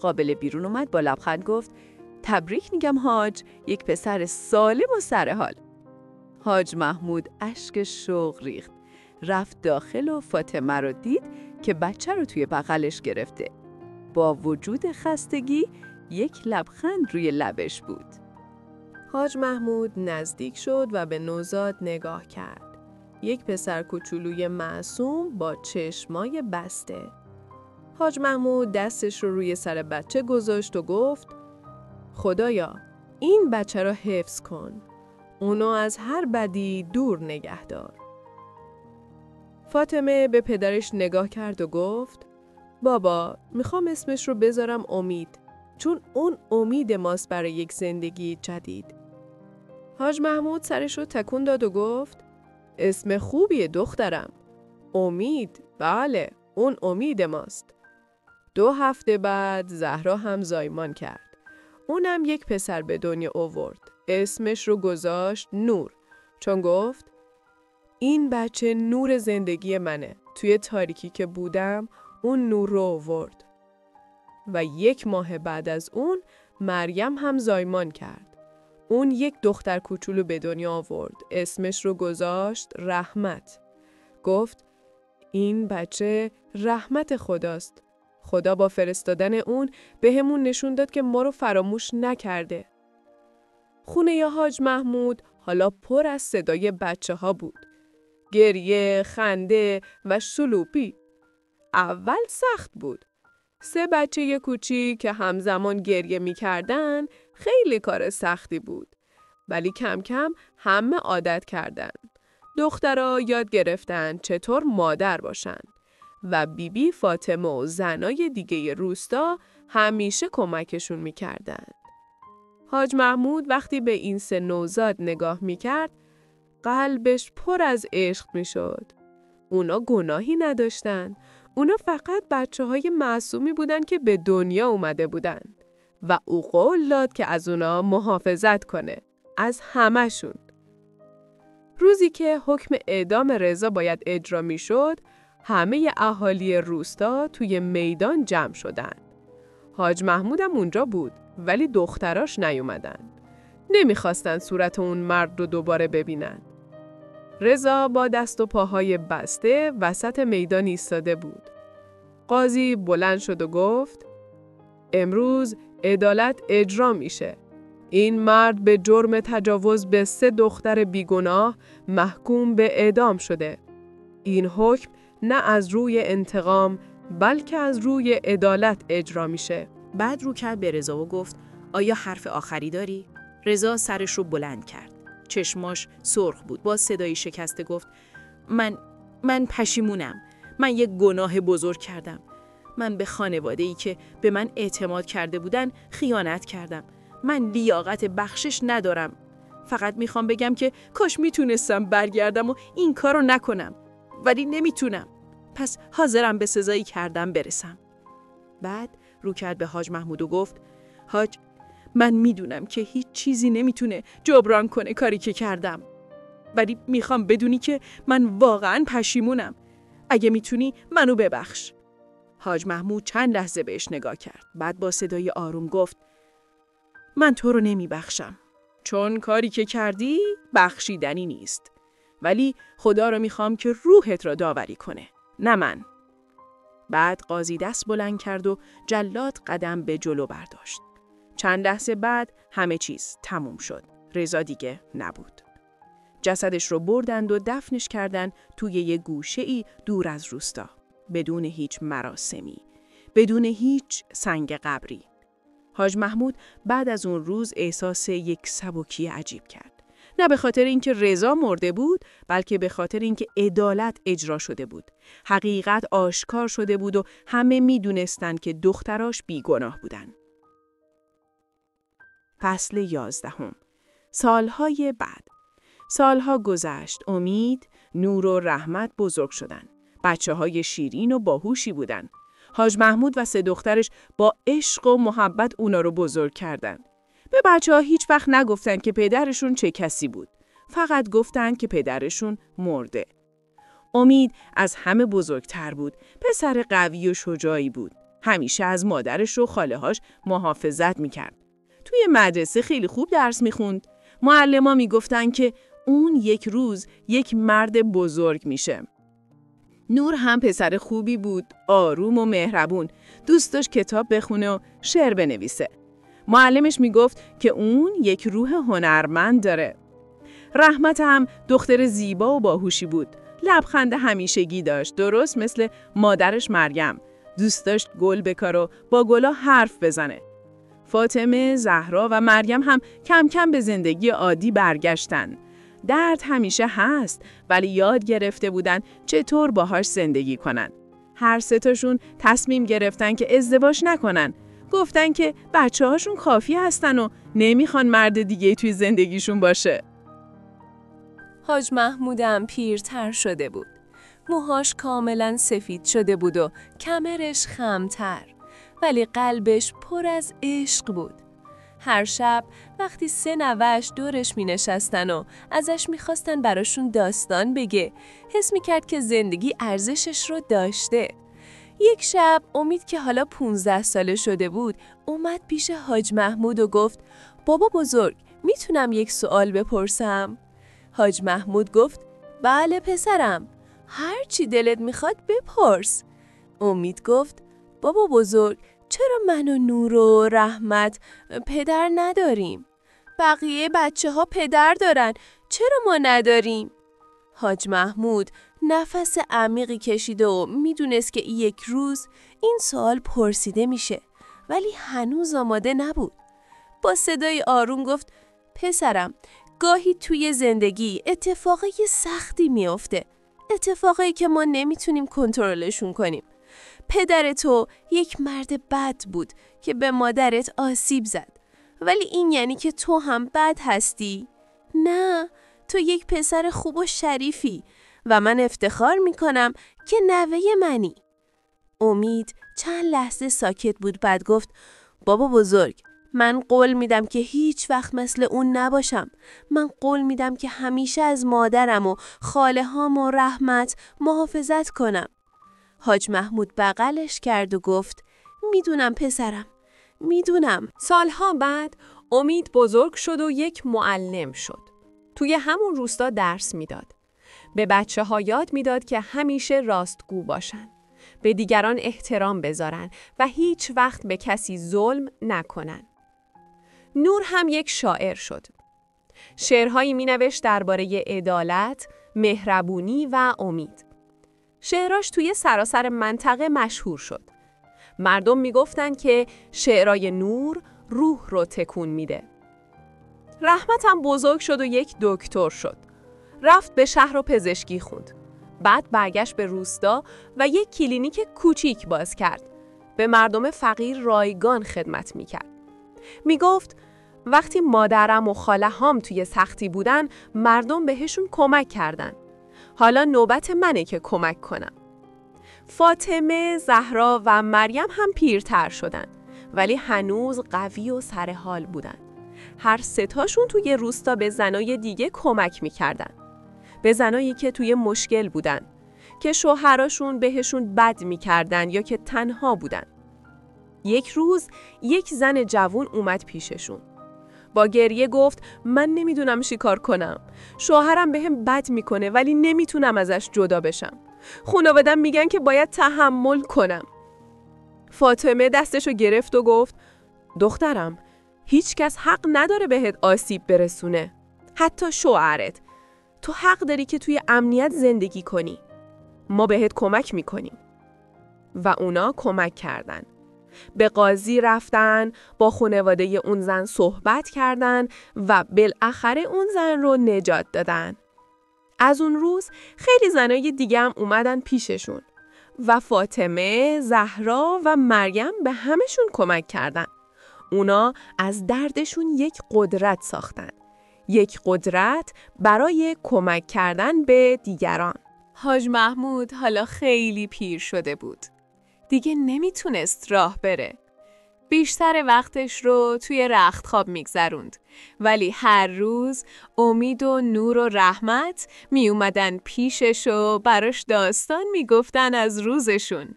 قابله بیرون اومد با لبخند گفت تبریک میگم حاج، یک پسر سالم و سرحال. حاج محمود اشک شوق ریخت. رفت داخل و فاطمه رو دید که بچه رو توی بغلش گرفته. با وجود خستگی یک لبخند روی لبش بود. حاج محمود نزدیک شد و به نوزاد نگاه کرد. یک پسر کوچولوی معصوم با چشمای بسته. حاج محمود دستش رو روی سر بچه گذاشت و گفت خدایا این بچه را حفظ کن. اونو از هر بدی دور نگه دار. فاطمه به پدرش نگاه کرد و گفت بابا، میخوام اسمش رو بذارم امید، چون اون امید ماست برای یک زندگی جدید. حاج محمود سرش رو تکون داد و گفت اسم خوبیه دخترم. امید، بله، اون امید ماست. 2 هفته بعد زهرا هم زایمان کرد. اونم یک پسر به دنیا آورد. اسمش رو گذاشت نور، چون گفت این بچه نور زندگی منه. توی تاریکی که بودم اون نور رو آورد. و 1 ماه بعد از اون مریم هم زایمان کرد. اون یک دختر کوچولو به دنیا آورد. اسمش رو گذاشت رحمت. گفت این بچه رحمت خداست. خدا با فرستادن اون بهمون نشون داد که ما رو فراموش نکرده. خونه ی حاج محمود حالا پر از صدای بچه ها بود. گریه، خنده و شلوپی. اول سخت بود. 3 بچه کوچیک که همزمان گریه می کردن خیلی کار سختی بود. ولی کم کم همه عادت کردن. دخترها یاد گرفتن چطور مادر باشن. و بیبی فاطمه و زنای دیگه روستا همیشه کمکشون می کردن. حاج محمود وقتی به این 3 نوزاد نگاه می کرد، قلبش پر از عشق می شد. اونا گناهی نداشتن. اونا فقط بچه‌های معصومی بودن که به دنیا اومده بودن. و او قول داد که از اونا محافظت کنه. از همشون. روزی که حکم اعدام رضا باید اجرا می شد، همه اهالی روستا توی میدان جمع شدن. حاج محمود هم اونجا بود، ولی دختراش نیومدن. نمیخواستن صورت اون مرد رو دوباره ببینن. رضا با دست و پاهای بسته وسط میدان ایستاده بود. قاضی بلند شد و گفت امروز عدالت اجرا میشه. این مرد به جرم تجاوز به 3 دختر بیگناه محکوم به اعدام شده. این حکم نه از روی انتقام بلکه از روی عدالت اجرا میشه. بعد رو کرد به رضا و گفت آیا حرف آخری داری؟ رضا سرش رو بلند کرد. چشماش سرخ بود. با صدای شکسته گفت من پشیمونم. من یک گناه بزرگ کردم. من به خانواده‌ای که به من اعتماد کرده بودن خیانت کردم. من لیاقت بخشش ندارم. فقط میخوام بگم که کاش میتونستم برگردم و این کارو نکنم. ولی نمیتونم. پس حاضرم به سزایی کردم برسم. بعد رو کرد به حاج محمود و گفت حاج، من میدونم که هیچ چیزی نمیتونه جبران کنه کاری که کردم. ولی میخوام بدونی که من واقعا پشیمونم. اگه میتونی منو ببخش. حاج محمود چند لحظه بهش نگاه کرد. بعد با صدای آروم گفت من تو رو نمیبخشم. چون کاری که کردی بخشیدنی نیست. ولی خدا رو میخوام که روحت را داوری کنه. نه من. بعد قاضی دست بلند کرد و جلاد قدم به جلو برداشت. چند لحظه بعد همه چیز تموم شد. رضا دیگه نبود. جسدش رو بردند و دفنش کردند توی یه گوشه‌ای دور از روستا. بدون هیچ مراسمی. بدون هیچ سنگ قبری. حاج محمود بعد از اون روز احساس یک سبکی عجیب کرد. نه به خاطر اینکه رضا مرده بود، بلکه به خاطر اینکه عدالت اجرا شده بود. حقیقت آشکار شده بود و همه میدونستند که دختراش بیگناه بودن. فصل 11. سالهای بعد. سالها گذشت. امید، نور و رحمت بزرگ شدن. بچه‌های شیرین و باهوشی بودن. حاج محمود و 3 دخترش با عشق و محبت اونا رو بزرگ کردن. به بچه‌ها هیچ وقت نگفتن که پدرشون چه کسی بود. فقط گفتن که پدرشون مرده. امید از همه بزرگتر بود. پسر قوی و شجاعی بود. همیشه از مادرش و خاله‌هاش محافظت می‌کرد. توی مدرسه خیلی خوب درس می‌خوند. معلم‌ها میگفتن که اون یک روز یک مرد بزرگ میشه. نور هم پسر خوبی بود، آروم و مهربون. دوست داشت کتاب بخونه و شعر بنویسه. معلمش میگفت که اون یک روح هنرمند داره. رحمت هم دختر زیبا و باهوشی بود. لبخند همیشگی داشت، درست مثل مادرش مریم. دوست داشت گل بکاره و با گلا حرف بزنه. فاطمه، زهرا و مریم هم کم کم به زندگی عادی برگشتن. درد همیشه هست، ولی یاد گرفته بودن چطور باهاش زندگی کنن. هر 3 تاشون تصمیم گرفتن که ازدواج نکنن. گفتن که بچه‌هاشون کافی هستن و نمیخوان مرد دیگه توی زندگیشون باشه. حاج محمودم پیرتر شده بود. موهاش کاملا سفید شده بود و کمرش خمتر. ولی قلبش پر از عشق بود. هر شب وقتی 3 نوه‌اش دورش می نشستن و ازش می خواستن براشون داستان بگه، حس می کرد که زندگی ارزشش رو داشته. یک شب امید که حالا 15 ساله شده بود اومد پیش حاج محمود و گفت بابا بزرگ میتونم یک سوال بپرسم؟ حاج محمود گفت بله پسرم، هر چی دلت میخواد بپرس. امید گفت بابا بزرگ چرا من و نور و رحمت پدر نداریم؟ بقیه بچه ها پدر دارن، چرا ما نداریم؟ حاج محمود نفس عمیقی کشید و میدونست که یک روز این سوال پرسیده میشه، ولی هنوز آماده نبود. با صدای آروم گفت پسرم، گاهی توی زندگی اتفاقای سختی میفته، اتفاقایی که ما نمیتونیم کنترلشون کنیم. پدر تو یک مرد بد بود که به مادرت آسیب زد، ولی این یعنی که تو هم بد هستی؟ نه، تو یک پسر خوب و شریفی و من افتخار میکنم که نوه منی. امید چند لحظه ساکت بود، بعد گفت بابا بزرگ، من قول میدم که هیچ وقت مثل اون نباشم. من قول میدم که همیشه از مادرم و خاله هام و رحمت محافظت کنم. حاج محمود بغلش کرد و گفت میدونم پسرم، میدونم. سالها بعد امید بزرگ شد و یک معلم شد. توی همون روستا درس میداد. به بچه‌ها یاد میداد که همیشه راستگو باشن. به دیگران احترام بذارن و هیچ وقت به کسی ظلم نکنن. نور هم یک شاعر شد. شعرهایی می‌نوشت درباره عدالت، مهربونی و امید. شعراش توی سراسر منطقه مشهور شد. مردم میگفتن که شعرهای نور روح رو تکون میده. رحمت هم بزرگ شد و یک دکتر شد. رفت به شهر و پزشکی خوند. بعد برگشت به روستا و یک کلینیک کوچیک باز کرد. به مردم فقیر رایگان خدمت میکرد. میگفت وقتی مادرم و خاله هام توی سختی بودن، مردم بهشون کمک کردن. حالا نوبت منه که کمک کنم. فاطمه، زهرا و مریم هم پیرتر شدن، ولی هنوز قوی و سرحال بودن. هر سه تاشون توی روستا به زنای دیگه کمک میکردن. به زنایی که توی مشکل بودن، که شوهراشون بهشون بد میکردن یا که تنها بودن. یک روز یک زن جوون اومد پیششون. با گریه گفت من نمیدونم چیکار کنم. شوهرم بهم بد میکنه ولی نمیتونم ازش جدا بشم. خانواده‌ام میگن که باید تحمل کنم. فاطمه دستشو گرفت و گفت دخترم، هیچ کس حق نداره بهت آسیب برسونه. حتی شوهرت. تو حق داری که توی امنیت زندگی کنی. ما بهت کمک میکنیم. و اونا کمک کردن. به قاضی رفتن، با خانواده اون زن صحبت کردن و بالاخره اون زن رو نجات دادن. از اون روز خیلی زنای دیگه هم اومدن پیششون و فاطمه، زهرا و مریم به همشون کمک کردن. اونا از دردشون یک قدرت ساختن. یک قدرت برای کمک کردن به دیگران. حاج محمود حالا خیلی پیر شده بود. دیگه نمیتونست راه بره. بیشتر وقتش رو توی رختخواب میگذروند. ولی هر روز امید و نور و رحمت می اومدن پیشش و براش داستان میگفتن از روزشون.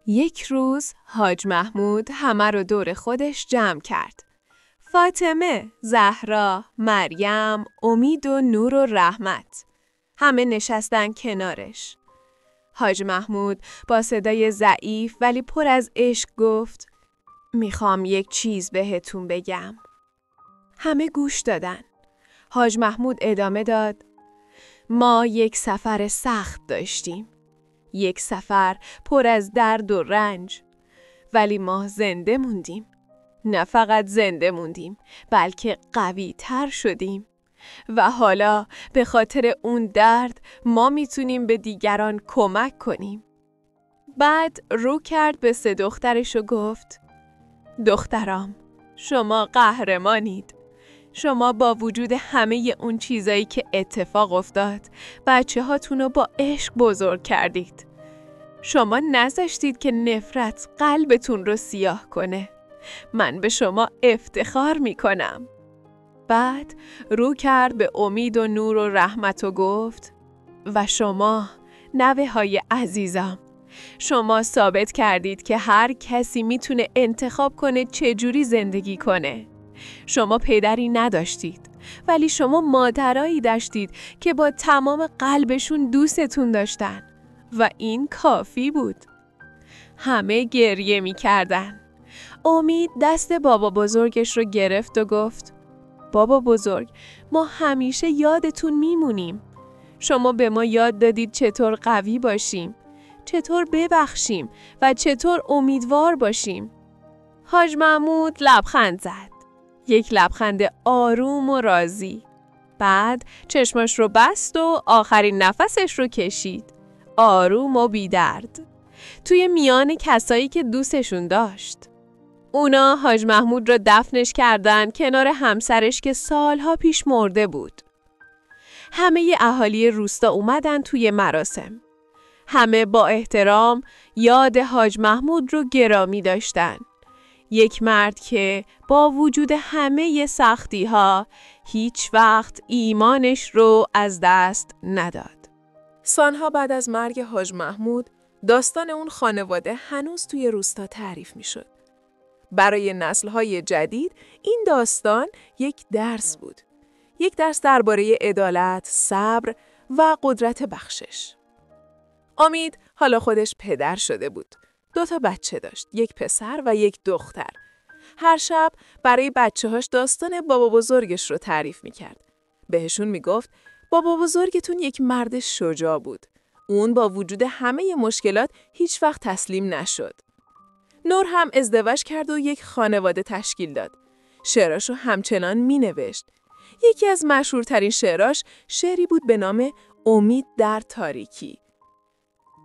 یک روز حاج محمود همه رو دور خودش جمع کرد. فاطمه، زهرا، مریم، امید و نور و رحمت. همه نشستن کنارش. حاج محمود با صدای ضعیف ولی پر از عشق گفت میخوام یک چیز بهتون بگم. همه گوش دادن. حاج محمود ادامه داد ما یک سفر سخت داشتیم. یک سفر پر از درد و رنج. ولی ما زنده موندیم. نه فقط زنده موندیم بلکه قوی تر شدیم. و حالا به خاطر اون درد ما میتونیم به دیگران کمک کنیم. بعد رو کرد به سه دخترش و گفت دخترام، شما قهرمانید. شما با وجود همه اون چیزایی که اتفاق افتاد، بچه هاتون رو با عشق بزرگ کردید. شما نذاشتید که نفرت قلبتون رو سیاه کنه. من به شما افتخار میکنم. بعد رو کرد به امید و نور و رحمت و گفت و شما نوه های عزیزم، شما ثابت کردید که هر کسی میتونه انتخاب کنه چجوری زندگی کنه. شما پدری نداشتید ولی شما مادرایی داشتید که با تمام قلبشون دوستتون داشتن و این کافی بود. همه گریه میکردن. امید دست بابا بزرگش رو گرفت و گفت بابا بزرگ، ما همیشه یادتون میمونیم. شما به ما یاد دادید چطور قوی باشیم، چطور ببخشیم و چطور امیدوار باشیم. حاج محمود لبخند زد. یک لبخند آروم و راضی. بعد چشمش رو بست و آخرین نفسش رو کشید. آروم و بی‌درد. توی میان کسایی که دوستشون داشت. اونا حاج محمود رو دفنش کردن کنار همسرش که سالها پیش مرده بود. همه اهالی روستا اومدن توی مراسم. همه با احترام یاد حاج محمود رو گرامی داشتن. یک مرد که با وجود همه سختی ها هیچ وقت ایمانش رو از دست نداد. سالها بعد از مرگ حاج محمود، داستان اون خانواده هنوز توی روستا تعریف می شد. برای نسل‌های جدید این داستان یک درس بود. یک درس درباره عدالت، صبر و قدرت بخشش. امید حالا خودش پدر شده بود. 2 بچه داشت، 1 پسر و 1 دختر. هر شب برای بچه‌هاش داستان بابا بزرگش رو تعریف می‌کرد. بهشون میگفت بابا بزرگتون یک مرد شجاع بود. اون با وجود همه مشکلات هیچ وقت تسلیم نشد. نور هم ازدواج کرد و یک خانواده تشکیل داد. شعراشو همچنان مینوشت. یکی از مشهورترین شعراش شعری بود به نام امید در تاریکی.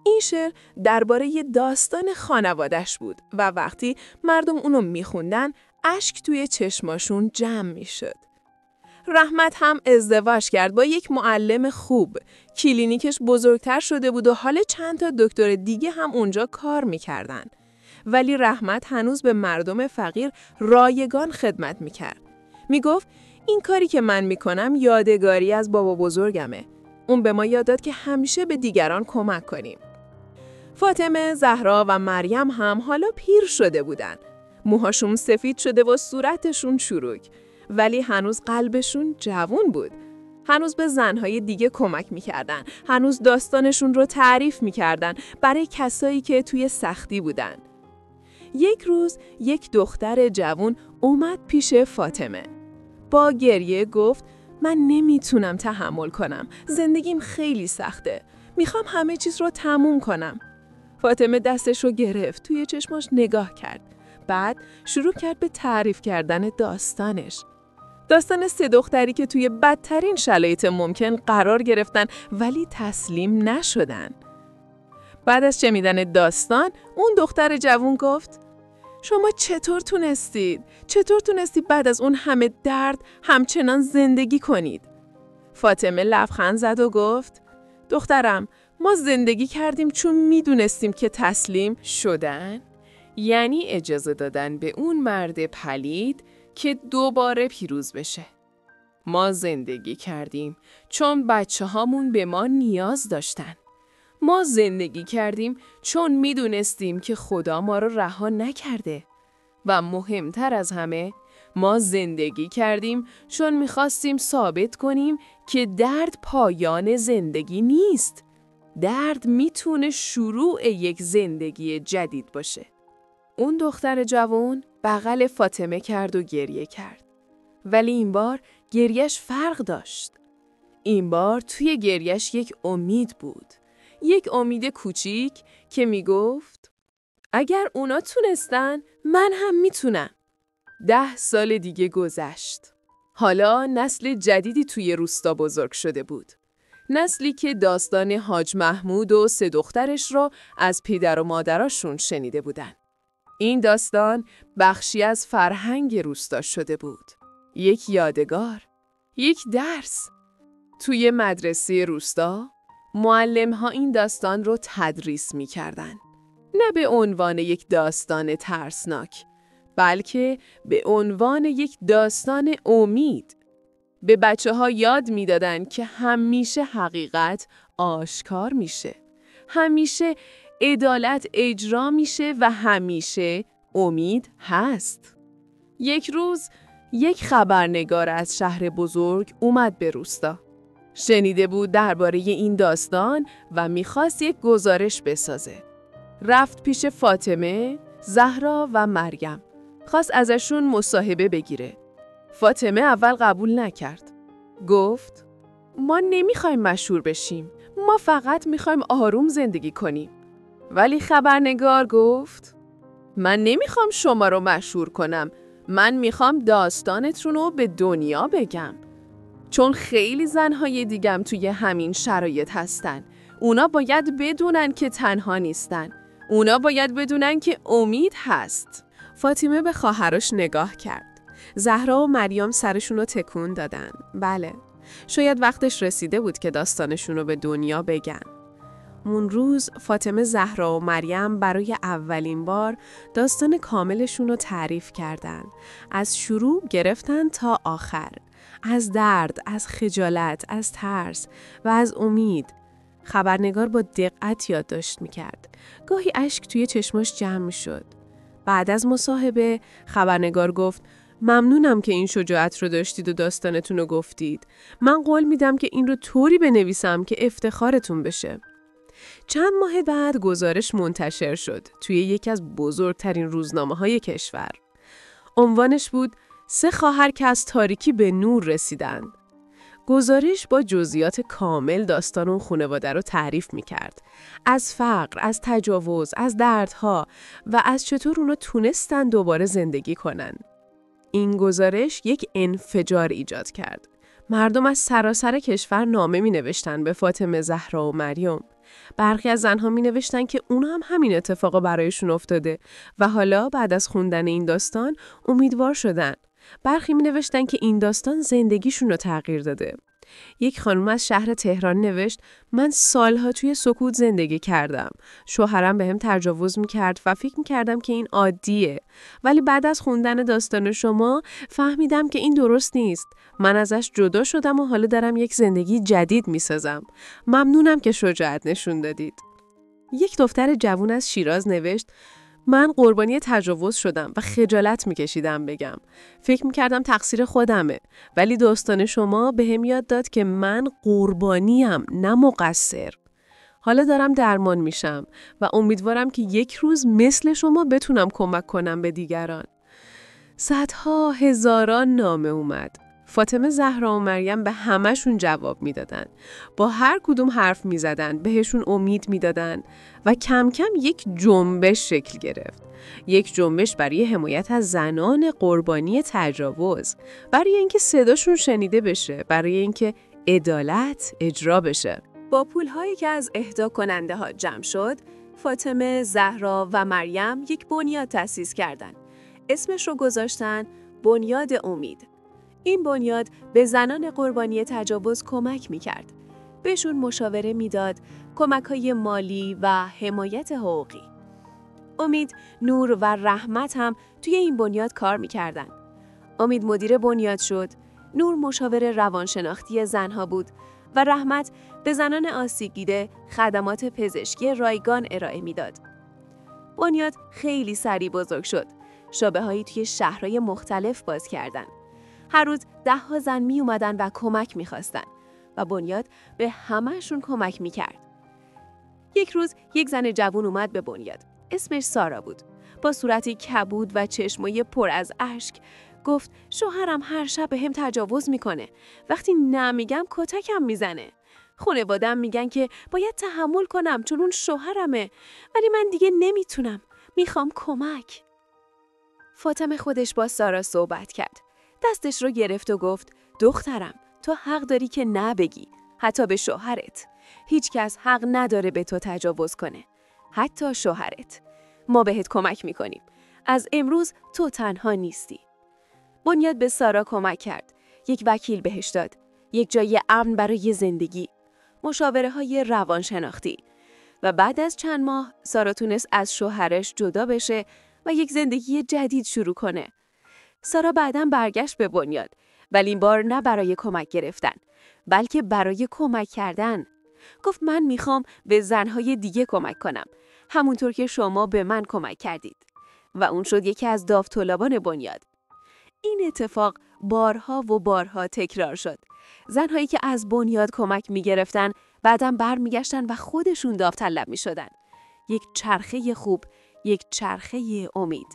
این شعر درباره داستان خانواده‌اش بود و وقتی مردم اونو میخوندن اشک توی چشماشون جمع میشد. رحمت هم ازدواج کرد با یک معلم خوب. کلینیکش بزرگتر شده بود و حالا چند تا دکتر دیگه هم اونجا کار میکردن. ولی رحمت هنوز به مردم فقیر رایگان خدمت میکرد. میگفت این کاری که من میکنم یادگاری از بابا بزرگمه. اون به ما یاد داد که همیشه به دیگران کمک کنیم. فاطمه، زهرا و مریم هم حالا پیر شده بودن. موهاشون سفید شده و صورتشون چروک. ولی هنوز قلبشون جوون بود. هنوز به زنهای دیگه کمک میکردن. هنوز داستانشون رو تعریف میکردن برای کسایی که توی سختی بودن. یک روز یک دختر جوون اومد پیش فاطمه. با گریه گفت من نمیتونم تحمل کنم. زندگیم خیلی سخته. میخوام همه چیز رو تموم کنم. فاطمه دستش رو گرفت، توی چشماش نگاه کرد. بعد شروع کرد به تعریف کردن داستانش. داستان 3 دختری که توی بدترین شرایط ممکن قرار گرفتن ولی تسلیم نشدن. بعد از شنیدن داستان، اون دختر جوون گفت شما چطور تونستید بعد از اون همه درد همچنان زندگی کنید؟ فاطمه لبخند زد و گفت دخترم، ما زندگی کردیم چون میدونستیم که تسلیم شدن یعنی اجازه دادن به اون مرد پلید که دوباره پیروز بشه. ما زندگی کردیم چون بچه‌هامون به ما نیاز داشتن. ما زندگی کردیم چون میدونستیم که خدا ما رو رها نکرده. و مهمتر از همه، ما زندگی کردیم چون میخواستیم ثابت کنیم که درد پایان زندگی نیست. درد میتونه شروع یک زندگی جدید باشه. اون دختر جوان بغل فاطمه کرد و گریه کرد. ولی این بار گریهش فرق داشت. این بار توی گریهش یک امید بود. یک امید کوچیک که میگفت اگر اونا تونستن من هم میتونم. 10 سال دیگه گذشت. حالا نسل جدیدی توی روستا بزرگ شده بود. نسلی که داستان حاج محمود و 3 دخترش را از پدر و مادراشون شنیده بودن. این داستان بخشی از فرهنگ روستا شده بود. یک یادگار، یک درس. توی مدرسه روستا، معلم‌ها این داستان رو تدریس می‌کردن. نه به عنوان یک داستان ترسناک، بلکه به عنوان یک داستان امید. به بچه‌ها یاد می‌دادن که همیشه حقیقت آشکار میشه. همیشه عدالت اجرا میشه و همیشه امید هست. یک روز یک خبرنگار از شهر بزرگ اومد به روستا. شنیده بود درباره این داستان و میخواست یک گزارش بسازه. رفت پیش فاطمه، زهرا و مریم. خواست ازشون مصاحبه بگیره. فاطمه اول قبول نکرد. گفت ما نمیخوایم مشهور بشیم. ما فقط میخوایم آروم زندگی کنیم. ولی خبرنگار گفت من نمیخوام شما رو مشهور کنم. من میخوام داستانتون رو به دنیا بگم. چون خیلی زنهای دیگم توی همین شرایط هستن. اونا باید بدونن که تنها نیستن. اونا باید بدونن که امید هست. فاطمه به خواهرش نگاه کرد. زهرا و مریم سرشون رو تکون دادن. بله، شاید وقتش رسیده بود که داستانشون رو به دنیا بگن. اون روز فاطمه، زهرا و مریم برای اولین بار داستان کاملشون رو تعریف کردن. از شروع گرفتن تا آخر. از درد، از خجالت، از ترس و از امید. خبرنگار با دقت یادداشت میکرد. گاهی اشک توی چشماش جمع میشد. بعد از مصاحبه خبرنگار گفت ممنونم که این شجاعت رو داشتید و داستانتون رو گفتید. من قول میدم که این رو طوری بنویسم که افتخارتون بشه. چند ماه بعد گزارش منتشر شد توی یکی از بزرگترین روزنامه‌های کشور. عنوانش بود 3 خواهر که از تاریکی به نور رسیدند. گزارش با جزئیات کامل داستان اون خانواده رو تعریف می‌کرد. از فقر، از تجاوز، از دردها و از چطور اونا تونستن دوباره زندگی کنن. این گزارش یک انفجار ایجاد کرد. مردم از سراسر کشور نامه می‌نوشتن به فاطمه زهرا و مریم. برخی از زنها می‌نوشتن که اونا هم همین اتفاقا برایشون افتاده و حالا بعد از خوندن این داستان امیدوار شدن. برخی می‌نوشتن که این داستان زندگیشون رو تغییر داده. یک خانم از شهر تهران نوشت من سالها توی سکوت زندگی کردم. شوهرم بهم تجاوز می‌کرد و فکر می‌کردم که این عادیه. ولی بعد از خوندن داستان شما فهمیدم که این درست نیست. من ازش جدا شدم و حالا دارم یک زندگی جدید می‌سازم. ممنونم که شجاعت نشون دادید. یک دختر جوان از شیراز نوشت من قربانی تجاوز شدم و خجالت میکشیدم بگم. فکر میکردم تقصیر خودمه. ولی داستان شما بهم یاد داد که من قربانیم نه مقصر. حالا دارم درمان میشم و امیدوارم که یک روز مثل شما بتونم کمک کنم به دیگران. صدها هزاران نامه اومد. فاطمه زهرا و مریم به همه‌شون جواب میدادن. با هر کدوم حرف میزدن، بهشون امید میدادن و کم کم یک جنبش شکل گرفت. یک جنبش برای حمایت از زنان قربانی تجاوز، برای اینکه صداشون شنیده بشه، برای اینکه عدالت اجرا بشه. با پول‌هایی که از اهدا کننده ها جمع شد، فاطمه، زهرا و مریم یک بنیاد تأسیس کردند. اسمش رو گذاشتن بنیاد امید. این بنیاد به زنان قربانی تجاوز کمک می‌کرد. بهشون مشاوره میداد، کمک‌های مالی و حمایت حقوقی. امید، نور و رحمت هم توی این بنیاد کار می‌کردن. امید مدیر بنیاد شد، نور مشاور روانشناختی زنها بود و رحمت به زنان آسیب دیده خدمات پزشکی رایگان ارائه میداد. بنیاد خیلی سریع بزرگ شد. شعبه‌هایی توی شهرهای مختلف باز کردن. هر روز 10 زن می اومدن و کمک می خواستن و بنیاد به همه‌شون کمک می کرد. یک روز یک زن جوان اومد به بنیاد. اسمش سارا بود. با صورتی کبود و چشمای پر از اشک گفت شوهرم هر شب به هم تجاوز میکنه. وقتی نمیگم کتکم میزنه. خانواده‌ام میگن که باید تحمل کنم چون اون شوهرمه، ولی من دیگه نمیتونم. میخوام کمک. فاطمه خودش با سارا صحبت کرد. دستش رو گرفت و گفت دخترم تو حق داری که نبگی، حتی به شوهرت. هیچ کس حق نداره به تو تجاوز کنه، حتی شوهرت. ما بهت کمک میکنیم. از امروز تو تنها نیستی. بنیاد به سارا کمک کرد. یک وکیل بهش داد. یک جای امن برای زندگی. مشاوره های روانشناختی. و بعد از چند ماه سارا تونست از شوهرش جدا بشه و یک زندگی جدید شروع کنه. سارا بعداً برگشت به بنیاد، ولی این بار نه برای کمک گرفتن، بلکه برای کمک کردن. گفت من میخوام به زنهای دیگه کمک کنم، همونطور که شما به من کمک کردید. و اون شد یکی از داوطلبان بنیاد. این اتفاق بارها و بارها تکرار شد. زنهایی که از بنیاد کمک میگرفتن، بعداً برمیگشتن و خودشون داوطلب میشدن. یک چرخه خوب، یک چرخه امید.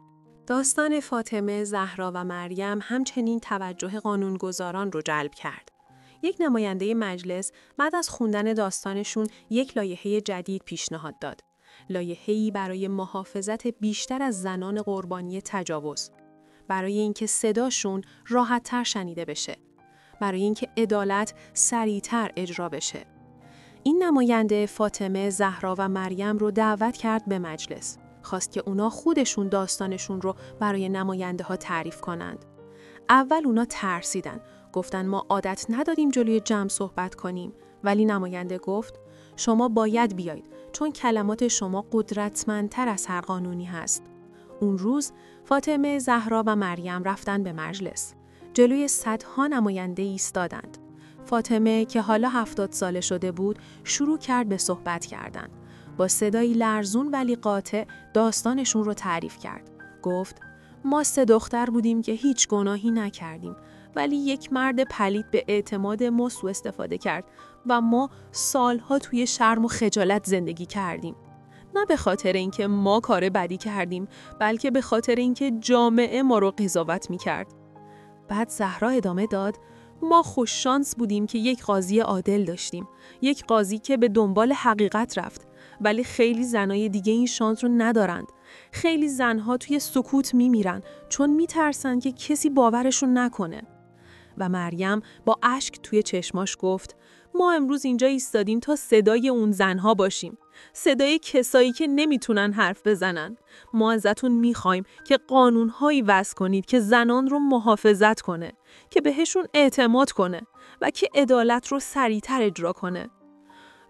داستان فاطمه، زهرا و مریم همچنین توجه قانونگذاران رو جلب کرد. یک نماینده مجلس بعد از خوندن داستانشون یک لایحه جدید پیشنهاد داد. لایحه‌ای برای محافظت بیشتر از زنان قربانی تجاوز. برای اینکه صداشون راحت‌تر شنیده بشه. برای اینکه عدالت سریع‌تر اجرا بشه. این نماینده فاطمه، زهرا و مریم رو دعوت کرد به مجلس. خواست که اونا خودشون داستانشون رو برای نماینده ها تعریف کنند. اول اونا ترسیدن. گفتن ما عادت نداریم جلوی جمع صحبت کنیم. ولی نماینده گفت شما باید بیایید چون کلمات شما قدرتمندتر از هر قانونی هست. اون روز فاطمه، زهرا و مریم رفتن به مجلس. جلوی صدها نماینده ایستادند. فاطمه که حالا 70 ساله شده بود شروع کرد به صحبت کردن. با صدایی لرزون ولی قاطع داستانشون رو تعریف کرد. گفت ما 3 دختر بودیم که هیچ گناهی نکردیم ولی یک مرد پلید به اعتماد ما سوء استفاده کرد و ما سالها توی شرم و خجالت زندگی کردیم. نه به خاطر اینکه ما کار بدی کردیم، بلکه به خاطر اینکه جامعه ما رو قضاوت می‌کرد. بعد زهرا ادامه داد: ما خوش شانس بودیم که یک قاضی عادل داشتیم، یک قاضی که به دنبال حقیقت رفت، ولی خیلی زنای دیگه این شانس رو ندارند. خیلی زنها توی سکوت میمیرن چون میترسن که کسی باورشون نکنه. و مریم با اشک توی چشماش گفت: ما امروز اینجا ایستادیم تا صدای اون زنها باشیم، صدای کسایی که نمیتونن حرف بزنن. ما ازتون میخوایم که قانونهایی وضع کنید که زنان رو محافظت کنه، که بهشون اعتماد کنه و که عدالت رو سریعتر اجرا کنه.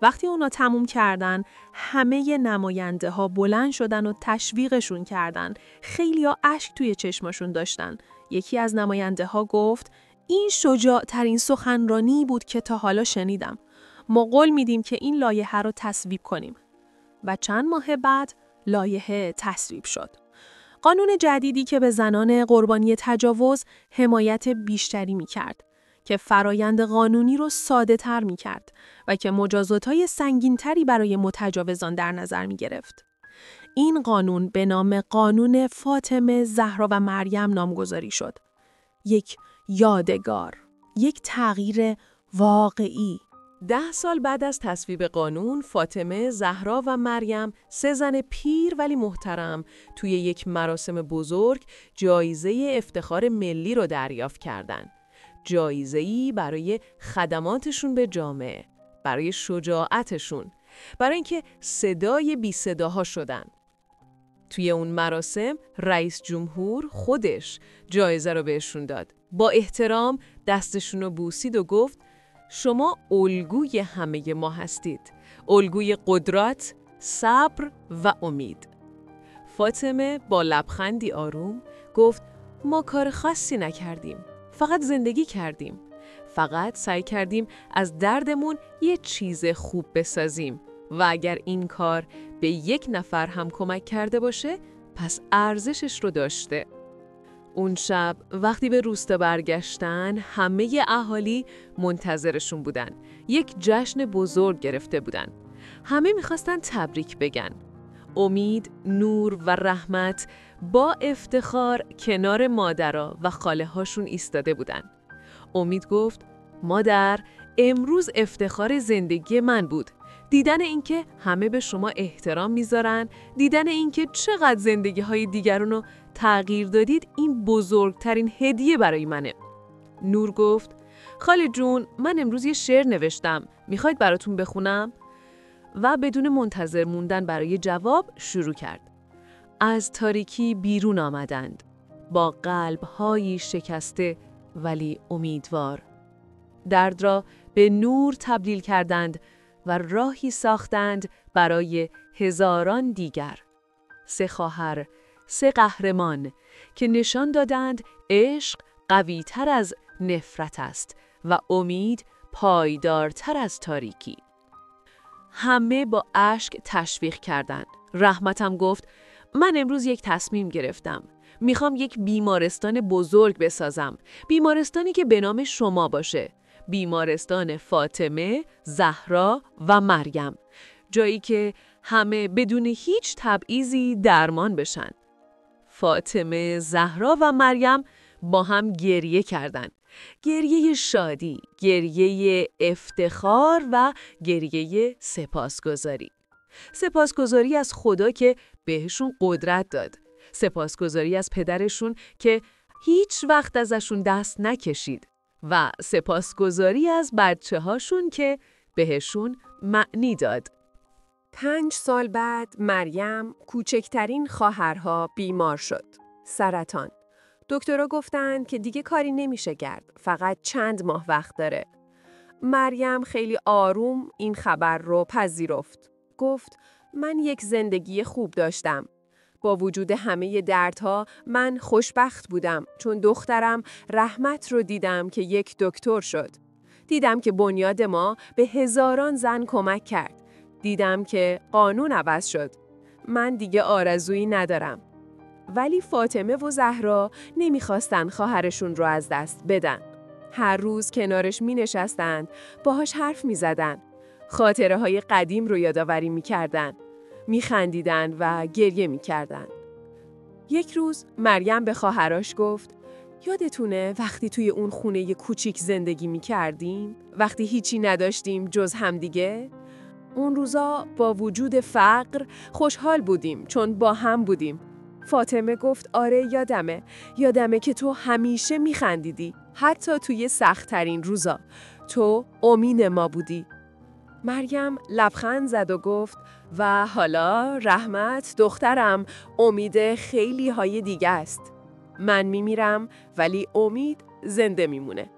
وقتی اونا تموم کردن، همه نماینده ها بلند شدن و تشویقشون کردن. خیلی ها اشک توی چشمشون داشتن. یکی از نماینده ها گفت: این شجاع ترین سخنرانی بود که تا حالا شنیدم. ما قول میدیم که این لایحه رو تصویب کنیم. و چند ماه بعد لایحه تصویب شد. قانون جدیدی که به زنان قربانی تجاوز حمایت بیشتری میکرد، که فرایند قانونی رو ساده تر میکرد و که مجازات‌های سنگین‌تری برای متجاوزان در نظر میگرفت. این قانون به نام قانون فاطمه، زهرا و مریم نامگذاری شد. یک یادگار، یک تغییر واقعی. 10 سال بعد از تصویب قانون، فاطمه، زهرا و مریم، 3 زن پیر ولی محترم، توی یک مراسم بزرگ جایزه افتخار ملی رو دریافت کردند. جایزه‌ای برای خدماتشون به جامعه، برای شجاعتشون، برای اینکه صدای بی صداها شدن. توی اون مراسم رئیس جمهور خودش جایزه رو بهشون داد. با احترام دستشون رو بوسید و گفت: شما الگوی همه ما هستید. الگوی قدرت، صبر و امید. فاطمه با لبخندی آروم گفت: ما کار خاصی نکردیم. فقط زندگی کردیم. فقط سعی کردیم از دردمون یه چیز خوب بسازیم و اگر این کار به یک نفر هم کمک کرده باشه، پس ارزشش رو داشته. اون شب وقتی به روستا برگشتن، همه اهالی منتظرشون بودن. یک جشن بزرگ گرفته بودن. همه میخواستن تبریک بگن. امید، نور و رحمت با افتخار کنار مادرها و خاله هاشون ایستاده بودن. امید گفت: مادر، امروز افتخار زندگی من بود. دیدن اینکه همه به شما احترام میذارن، دیدن اینکه چقدر زندگی های دیگرون رو تغییر دادید، این بزرگترین هدیه برای منه. نور گفت: خاله جون، من امروز یه شعر نوشتم. میخواید براتون بخونم؟ و بدون منتظر موندن برای جواب شروع کرد. از تاریکی بیرون آمدند، با قلب‌هایی شکسته ولی امیدوار. درد را به نور تبدیل کردند و راهی ساختند برای هزاران دیگر. 3 خواهر، 3 قهرمان که نشان دادند عشق قوی‌تر از نفرت است و امید پایدارتر از تاریکی. همه با اشک تشویق کردند. رحمتم گفت: من امروز یک تصمیم گرفتم. میخوام یک بیمارستان بزرگ بسازم. بیمارستانی که به نام شما باشه. بیمارستان فاطمه، زهرا و مریم. جایی که همه بدون هیچ تبعیضی درمان بشن. فاطمه، زهرا و مریم با هم گریه کردند. گریه شادی، گریه افتخار و گریه سپاسگزاری. سپاسگزاری از خدا که بهشون قدرت داد. سپاسگزاری از پدرشون که هیچ وقت ازشون دست نکشید. و سپاسگزاری از بچه هاشون که بهشون معنی داد. 5 سال بعد مریم، کوچکترین خواهرها، بیمار شد. سرطان. دکترها گفتند که دیگه کاری نمیشه کرد. فقط چند ماه وقت داره. مریم خیلی آروم این خبر رو پذیرفت. گفت: من یک زندگی خوب داشتم. با وجود همه دردها من خوشبخت بودم چون دخترم رحمت رو دیدم که یک دکتر شد. دیدم که بنیاد ما به هزاران زن کمک کرد. دیدم که قانون عوض شد. من دیگه آرزویی ندارم. ولی فاطمه و زهرا نمیخواستن خواهرشون رو از دست بدن. هر روز کنارش می نشستند، باهاش حرف می زدن. خاطره های قدیم رو یادآوری می کردن. می خندیدن و گریه می کردن. یک روز مریم به خواهرش گفت یادتونه وقتی توی اون خونه کوچیک زندگی می کردیم؟ وقتی هیچی نداشتیم جز همدیگه؟ اون روزا با وجود فقر خوشحال بودیم چون با هم بودیم. فاطمه گفت آره یادمه که تو همیشه میخندیدی، حتی توی سخت‌ترین روزا. تو امید ما بودی. مریم لبخند زد و گفت و حالا رحمت دخترم امید خیلی های دیگه است. من میمیرم ولی امید زنده میمونه.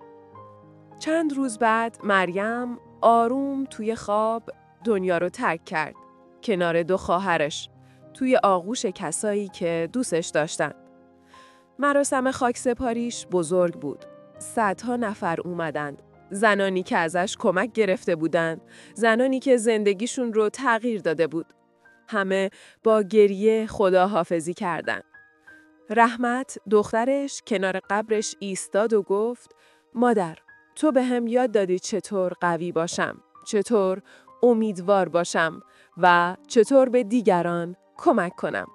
چند روز بعد مریم آروم توی خواب دنیا رو ترک کرد، کنار 2 خواهرش، توی آغوش کسایی که دوستش داشتن. مراسم خاکسپاریش بزرگ بود. صدها نفر اومدند. زنانی که ازش کمک گرفته بودند، زنانی که زندگیشون رو تغییر داده بود. همه با گریه خداحافظی کردند. رحمت دخترش کنار قبرش ایستاد و گفت مادر، تو بهم یاد دادی چطور قوی باشم، چطور امیدوار باشم و چطور به دیگران کمک کنم.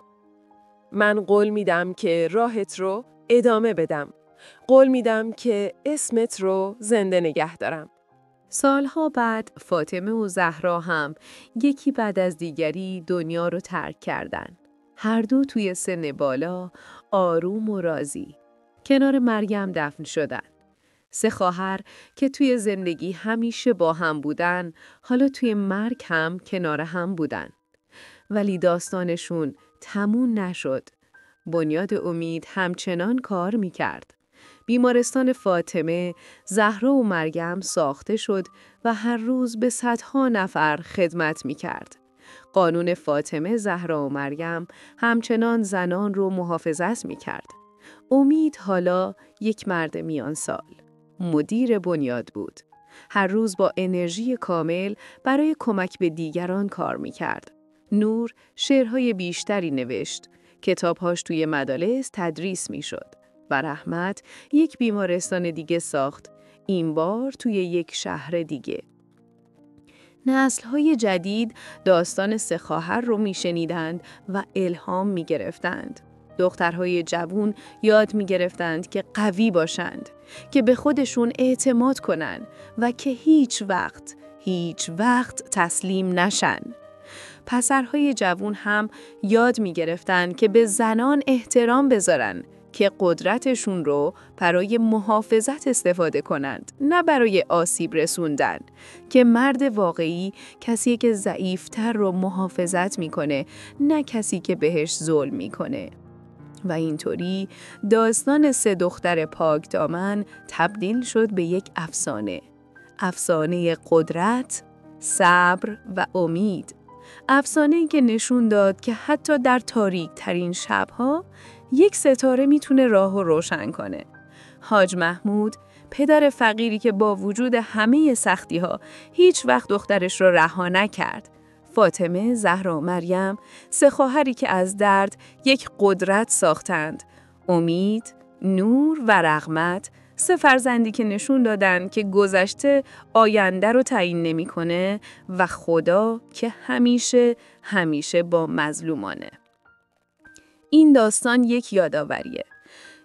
من قول میدم که راهت رو ادامه بدم. قول میدم که اسمت رو زنده نگه دارم. سالها بعد فاطمه و زهرا هم یکی بعد از دیگری دنیا رو ترک کردن. هر دو توی سن بالا، آروم و راضی، کنار مریم دفن شدن. 3 خواهر که توی زندگی همیشه با هم بودن، حالا توی مرگ هم کنار هم بودن. ولی داستانشون تموم نشد. بنیاد امید همچنان کار میکرد. بیمارستان فاطمه، زهرا و مریم ساخته شد و هر روز به صدها نفر خدمت میکرد. قانون فاطمه، زهرا و مریم همچنان زنان رو محافظت میکرد. امید حالا یک مرد میان سال، مدیر بنیاد بود. هر روز با انرژی کامل برای کمک به دیگران کار میکرد. نور شعرهای بیشتری نوشت. کتابهاش توی مدارس تدریس میشد. و رحمت یک بیمارستان دیگه ساخت. این بار توی یک شهر دیگه. نسل‌های جدید داستان 3 خواهر رو میشنیدند و الهام میگرفتند. دخترهای جوون یاد میگرفتند که قوی باشند، که به خودشون اعتماد کنن و که هیچ وقت تسلیم نشن. پسرهای جوون هم یاد میگرفتند که به زنان احترام بذارن، که قدرتشون رو برای محافظت استفاده کنند، نه برای آسیب رسوندن. که مرد واقعی کسی که ضعیفتر رو محافظت میکنه، نه کسی که بهش ظلم میکنه. و اینطوری داستان 3 دختر پاکدامن تبدیل شد به یک افسانه. افسانه قدرت، صبر و امید. افسانه‌ای که نشون داد که حتی در تاریک ترین شبها یک ستاره میتونه راهو روشن کنه. حاج محمود، پدر فقیری که با وجود همه سختی‌ها هیچ وقت دخترش رو رها نکرد. فاطمه، زهرا و مریم، 3 خواهری که از درد یک قدرت ساختند. امید، نور و رحمت، 3 فرزندی که نشون دادن که گذشته آینده رو تعیین نمی‌کنه و خدا که همیشه با مظلومانه. این داستان یک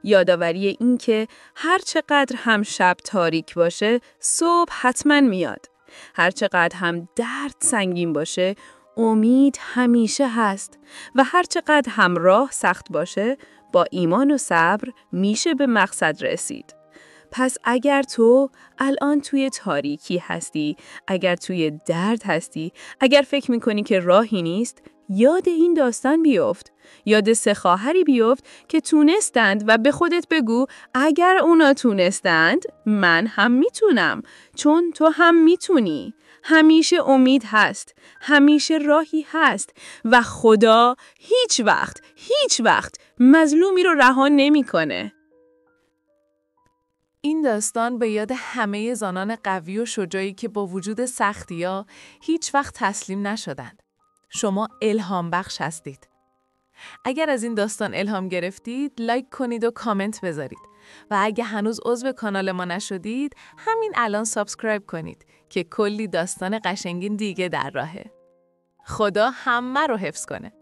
یادآوری این که هر چقدر هم شب تاریک باشه، صبح حتما میاد. هر چقدر هم درد سنگین باشه، امید همیشه هست. و هر چقدر هم راه سخت باشه، با ایمان و صبر میشه به مقصد رسید. پس اگر تو الان توی تاریکی هستی، اگر توی درد هستی، اگر فکر میکنی که راهی نیست، یاد این داستان بیفت. یاد 3 خواهری بیفت که تونستند و به خودت بگو اگر اونا تونستند، من هم میتونم. چون تو هم میتونی. همیشه امید هست. همیشه راهی هست. و خدا هیچ وقت مظلومی رو رها نمیکنه. این داستان به یاد همه زنان قوی و شجاعی که با وجود سختی‌ها هیچ وقت تسلیم نشدند. شما الهام بخش هستید. اگر از این داستان الهام گرفتید، لایک کنید و کامنت بذارید. و اگه هنوز عضو کانال ما نشدید، همین الان سابسکرایب کنید که کلی داستان قشنگین دیگه در راهه. خدا همه رو حفظ کنه.